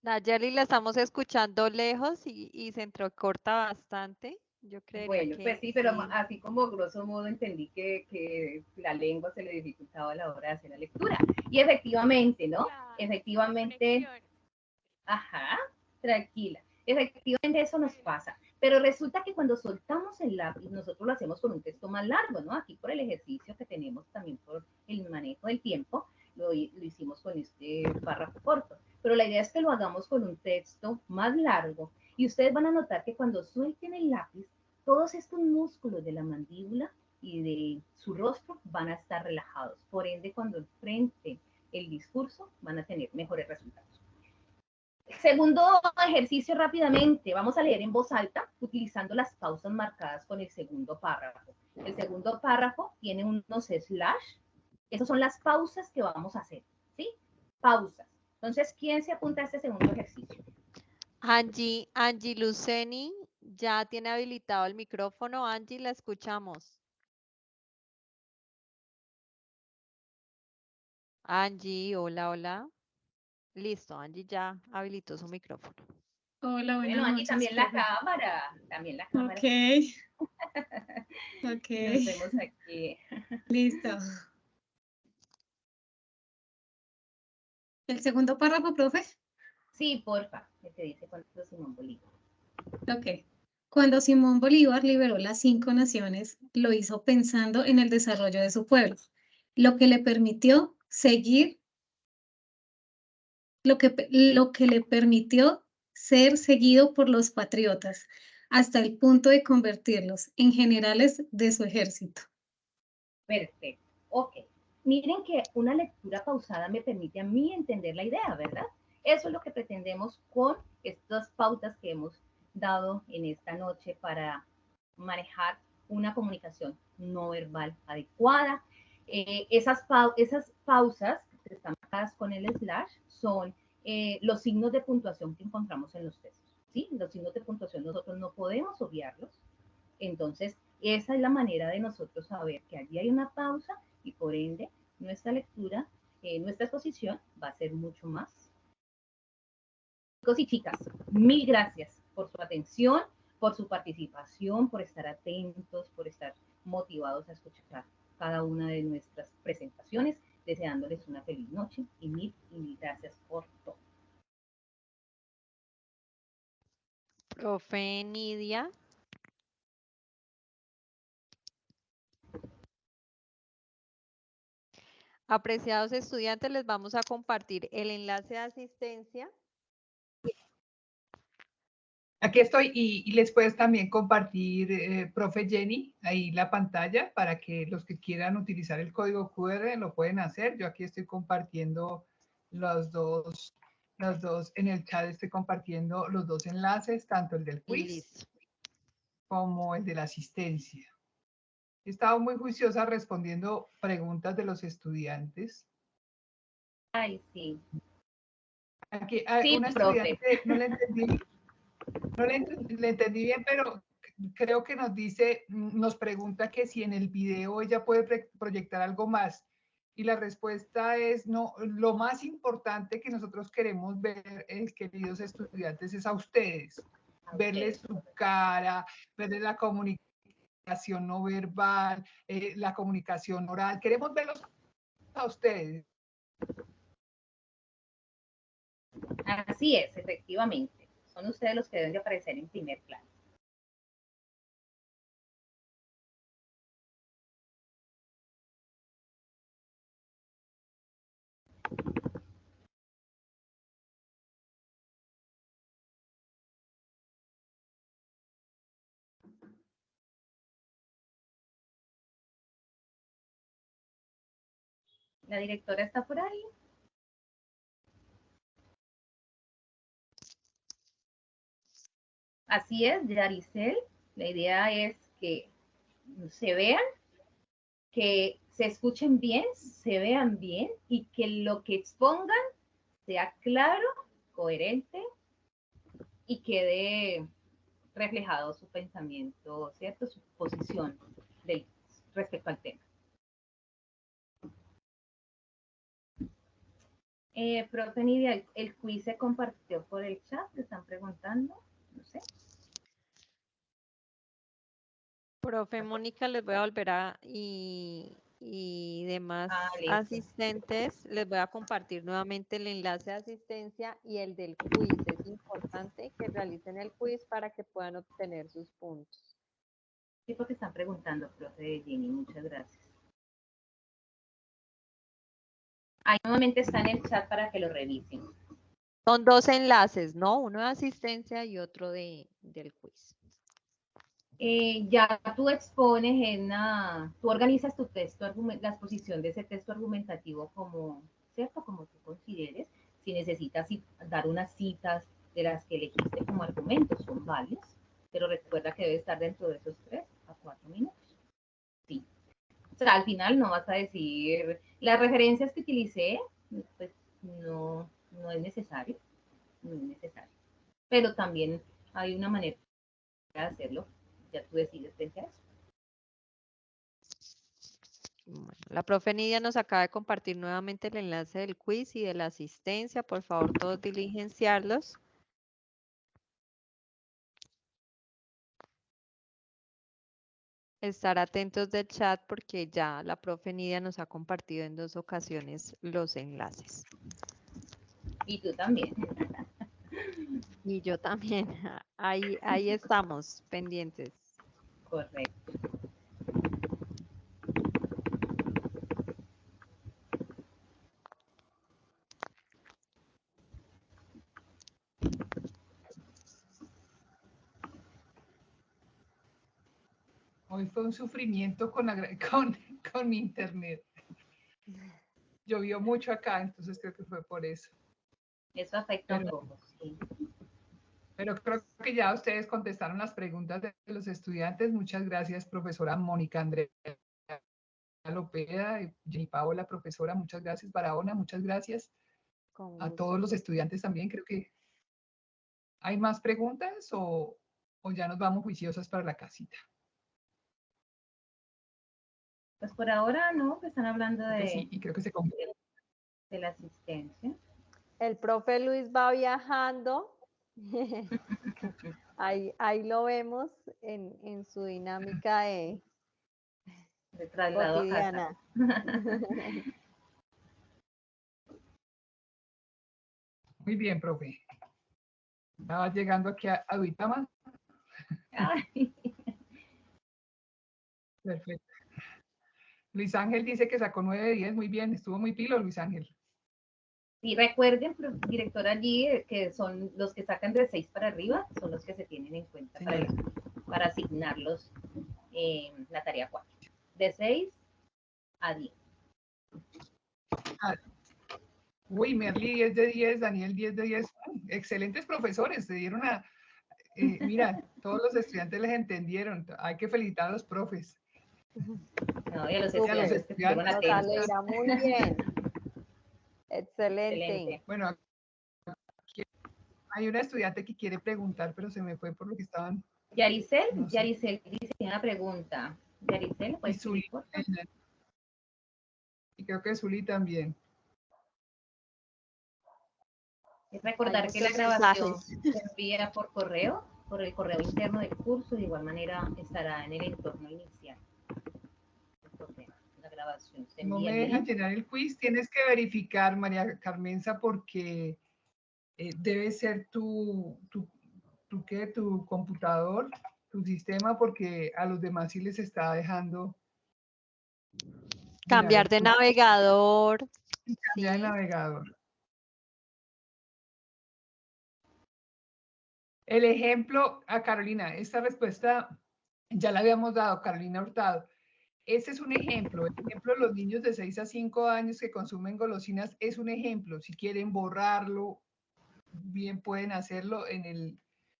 Nayeli, la estamos escuchando lejos y se entrecorta bastante. Yo creería bueno, que pues sí, pero así como grosso modo entendí que la lengua se le dificultaba a la hora de hacer la lectura. Y efectivamente, ¿no? Efectivamente. Ajá, tranquila. Efectivamente eso nos pasa. Pero resulta que cuando soltamos el lápiz, nosotros lo hacemos con un texto más largo, ¿no? Aquí por el ejercicio que tenemos también por el manejo del tiempo, lo hicimos con este párrafo corto. Pero la idea es que lo hagamos con un texto más largo. Y ustedes van a notar que cuando suelten el lápiz, todos estos músculos de la mandíbula y de su rostro van a estar relajados. Por ende, cuando enfrenten el discurso, van a tener mejores resultados. Segundo ejercicio rápidamente, vamos a leer en voz alta utilizando las pausas marcadas con el segundo párrafo. El segundo párrafo tiene unos slash, esas son las pausas que vamos a hacer, ¿sí? Pausas. Entonces, ¿quién se apunta a este segundo ejercicio? Angie Luceni ya tiene habilitado el micrófono. Angie, la escuchamos. Angie, hola, hola. Listo, Angie ya habilitó su micrófono. Hola, buenas Bueno, Angie, noches. también la profe. cámara, también la cámara. Ok. Ok. Y nos vemos aquí. Listo. ¿El segundo párrafo, profe? Sí, porfa, que te dice cuando Simón Bolívar. Ok. Cuando Simón Bolívar liberó las 5 naciones, lo hizo pensando en el desarrollo de su pueblo, lo que le permitió seguir, lo que le permitió ser seguido por los patriotas, hasta el punto de convertirlos en generales de su ejército. Perfecto, ok. Miren que una lectura pausada me permite a mí entender la idea, ¿verdad? Eso es lo que pretendemos con estas pautas que hemos dado en esta noche para manejar una comunicación no verbal adecuada. Esas pausas que están marcadas con el slash son los signos de puntuación que encontramos en los textos, ¿sí? Los signos de puntuación nosotros no podemos obviarlos. Entonces, esa es la manera de nosotros saber que allí hay una pausa y por ende nuestra lectura, nuestra exposición va a ser mucho más. Chicos y chicas, mil gracias por su atención, por su participación, por estar atentos, por estar motivados a escuchar cada una de nuestras presentaciones, deseándoles una feliz noche y mil gracias por todo. Profe Nidia. Apreciados estudiantes, les vamos a compartir el enlace de asistencia. Aquí estoy y les puedes también compartir, profe Jenny, ahí la pantalla para que los que quieran utilizar el código QR lo pueden hacer. Yo aquí estoy compartiendo los dos, en el chat estoy compartiendo los dos enlaces, tanto el del quiz como el de la asistencia. He estado muy juiciosa respondiendo preguntas de los estudiantes. Ay, sí. Aquí hay Sí, una profe. estudiante, no le entendí bien, pero creo que nos pregunta que si en el video ella puede proyectar algo más. Y la respuesta es no, lo más importante que nosotros queremos ver, queridos estudiantes, es a ustedes. Verles su cara, verles la comunicación no verbal, la comunicación oral. Queremos verlos a ustedes. Así es, efectivamente. Son ustedes los que deben de aparecer en primer plano. ¿La directora está por ahí? Así es, Yaricel. La idea es que se vean, que se escuchen bien, se vean bien y que lo que expongan sea claro, coherente y quede reflejado su pensamiento, ¿cierto? Su posición respecto al tema. Profe Nidia, el quiz se compartió por el chat, te están preguntando, no sé. Profe Mónica, les voy a volver a y demás Listo. asistentes, les voy a compartir nuevamente el enlace de asistencia y el del quiz. Es importante que realicen el quiz para que puedan obtener sus puntos. Sí, porque están preguntando, profe Ginny, muchas gracias. Ahí nuevamente está en el chat para que lo revisen. Son dos enlaces, ¿no? Uno de asistencia y otro del quiz. Ya tú expones tú organizas tu texto, la exposición de ese texto argumentativo como, ¿cierto? Como tú consideres. Si necesitas dar unas citas de las que elegiste como argumentos, son válidas, pero recuerda que debe estar dentro de esos 3 a 4 minutos. Sí. O sea, al final no vas a decir, las referencias que utilicé, pues no es necesario, no es necesario. Pero también hay una manera de hacerlo, ya tú decides frente a eso. Bueno, la profe Nidia nos acaba de compartir nuevamente el enlace del quiz y de la asistencia. Por favor, todos diligenciarlos. Estar atentos del chat porque ya la profe Nidia nos ha compartido en 2 ocasiones los enlaces. Y tú también. Y yo también. Ahí estamos, pendientes. Correcto. Hoy fue un sufrimiento con mi internet. Llovió mucho acá, entonces creo que fue por eso. Eso afecta un poco, sí. Pero creo que ya ustedes contestaron las preguntas de los estudiantes. Muchas gracias, profesora Mónica Andrea Lopeda, Jenny Paola, profesora, muchas gracias. Barahona, muchas gracias. A todos los estudiantes también. Creo que hay más preguntas o ya nos vamos juiciosas para la casita. Pues por ahora no, que están hablando Sí, y creo que se de la asistencia. El profe Luis va viajando. Ahí lo vemos en su dinámica de traslado cotidiana. a casa. Muy bien, profe. Estaba llegando aquí a Duitama. Perfecto. Luis Ángel dice que sacó 9 de 10. Muy bien, estuvo muy pilo, Luis Ángel. Y recuerden, director, allí que son los que sacan de 6 para arriba, son los que se tienen en cuenta para asignarlos en la tarea 4. De 6 a 10. Uy, Merly 10 de 10, Daniel 10 de 10. Excelentes profesores, se dieron a... mira, todos los estudiantes les entendieron. Hay que felicitar a los profes. No, y a los estudiantes que estuvieron atentos. Nos alegra, muy bien. Excelente. Bueno, aquí hay una estudiante que quiere preguntar, pero se me fue por lo que estaban... Yaricel, no sé. Yaricel dice una pregunta. Yaricel, pues Zuli, y creo que Zuli también. Es recordar que la grabación se envía por el correo interno del curso, de igual manera estará en el entorno inicial. La grabación se envía. No me dejan llenar el quiz, tienes que verificar, María Carmenza, porque debe ser tu computador, tu sistema, porque a los demás sí les está dejando cambiar de navegador. Cambiar de navegador. El ejemplo a Carolina, esta respuesta ya la habíamos dado, Carolina Hurtado. Ese es un ejemplo. El ejemplo de los niños de 6 a 5 años que consumen golosinas es un ejemplo. Si quieren borrarlo, bien pueden hacerlo en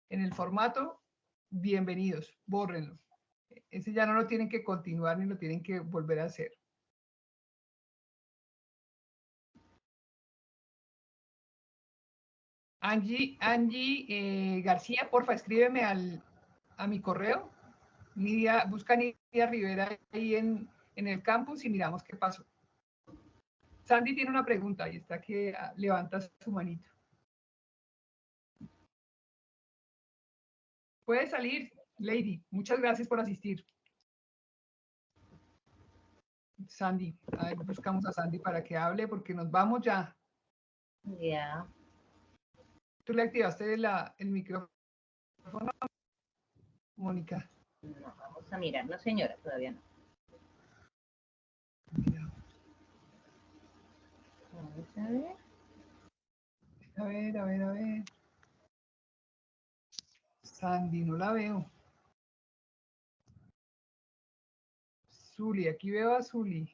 el formato. Bienvenidos, bórrenlo. Ese ya no lo tienen que continuar ni lo tienen que volver a hacer. Angie García, porfa, escríbeme a mi correo. Busca Nidia Rivera ahí en el campus y miramos qué pasó. Sandy tiene una pregunta y está que levanta su manito. Puede salir, Lady. Muchas gracias por asistir. Sandy, ahí buscamos a Sandy para que hable porque nos vamos ya. Ya. ¿Tú le activaste el micrófono, Mónica? No, vamos a mirar. No, señora, todavía no. Vamos a ver. A ver. Sandy, no la veo. Zuli, aquí veo a Zuli.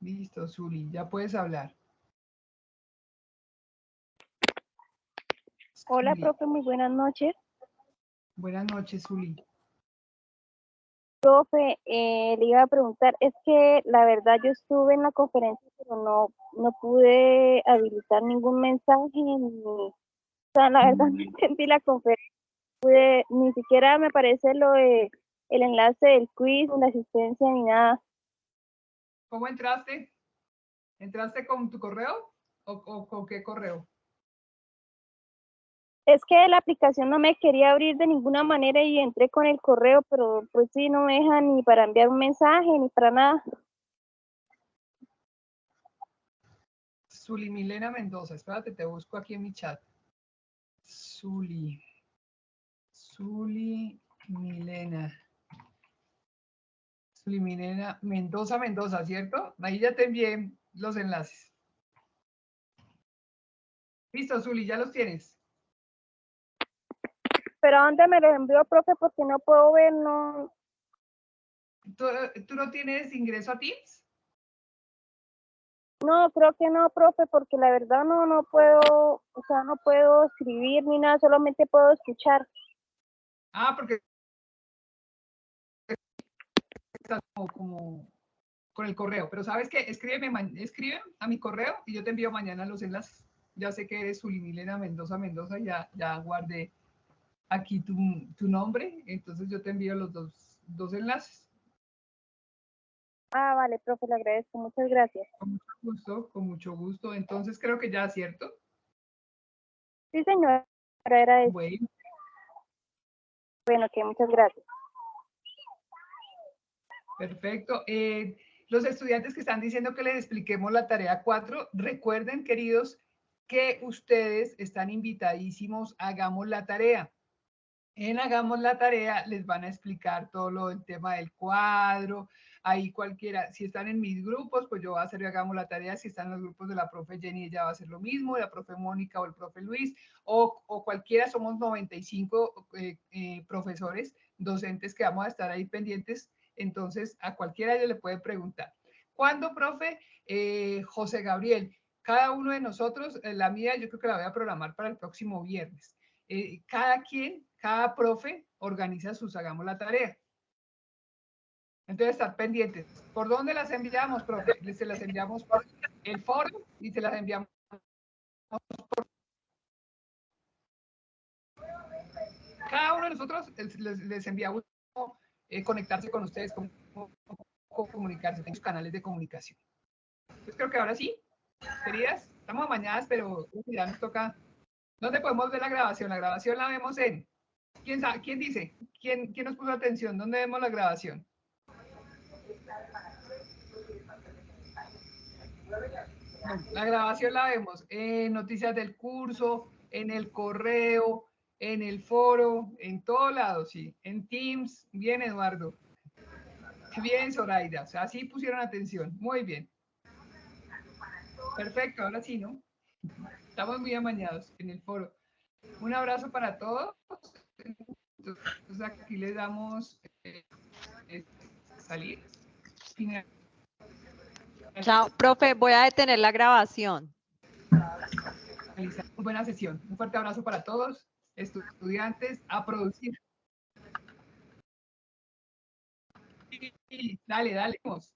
Listo, Zuli, ya puedes hablar. Hola, Zuli, profe, muy buenas noches. buenas noches, Zuli. Profe, le iba a preguntar, es que la verdad yo estuve en la conferencia, pero no pude habilitar ningún mensaje, o sea, la verdad no entendí la conferencia, ni siquiera me parece lo de el enlace del quiz, ni la asistencia, ni nada. ¿Cómo entraste? ¿Entraste con tu correo o con qué correo? Es que la aplicación no me quería abrir de ninguna manera y entré con el correo, pero pues sí, no me deja ni para enviar un mensaje, ni para nada. Zuli Milena Mendoza, espérate, te busco aquí en mi chat. Zuli Milena. Zuli Milena Mendoza, ¿cierto? Ahí ya te envié los enlaces. Listo, Zuli, ya los tienes. Pero ¿a dónde me los envió, profe? Porque no puedo ver, no. ¿Tú no tienes ingreso a Teams? No, creo que no, profe, porque la verdad no puedo, o sea, no puedo escribir ni nada, solamente puedo escuchar. Ah, porque estás como con el correo. Pero ¿sabes qué? Escribe a mi correo y yo te envío mañana los enlaces. Ya sé que eres Zuli Milena Mendoza, ya guardé aquí tu nombre, entonces yo te envío los dos enlaces. Ah, vale, profe, le agradezco, muchas gracias. Con mucho gusto. Entonces creo que ya, ¿cierto? Sí, señora, era eso. Bueno, que muchas gracias. Perfecto. Los estudiantes que están diciendo que les expliquemos la tarea 4, recuerden, queridos, que ustedes están invitadísimos a Hagamos la Tarea. En Hagamos la Tarea les van a explicar todo lo del tema del cuadro, ahí cualquiera, si están en mis grupos, pues yo voy a hacer Hagamos la Tarea, si están en los grupos de la profe Jenny, ella va a hacer lo mismo, la profe Mónica o el profe Luis, o cualquiera, somos 95 profesores, docentes que vamos a estar ahí pendientes, entonces a cualquiera le puede preguntar. ¿Cuándo, profe? José Gabriel, cada uno de nosotros, la mía yo creo que la voy a programar para el próximo viernes. Cada profe organiza sus Hagamos la Tarea. Entonces, estar pendientes. ¿Por dónde las enviamos, profe? Se las enviamos por el foro y se las enviamos por... Cada uno de nosotros les enviamos conectarse con ustedes, comunicarse, en sus canales de comunicación. Entonces, creo que ahora sí, queridas, estamos amañadas, pero ya nos toca. ¿Dónde podemos ver la grabación? La grabación la vemos en... ¿Quién dice? ¿Quién nos puso atención? ¿Dónde vemos la grabación? Bueno, la grabación la vemos en noticias del curso, en el correo, en el foro, en todos lados, sí. En Teams, bien Eduardo. Bien Zoraida, o sea, sí pusieron atención. Muy bien. Perfecto, ahora sí, ¿no? Estamos muy amañados en el foro. Un abrazo para todos. Entonces aquí les damos salir. Final. Chao, profe, voy a detener la grabación. Muy buena sesión. Un fuerte abrazo para todos, estudiantes, a producir. Dale, vamos.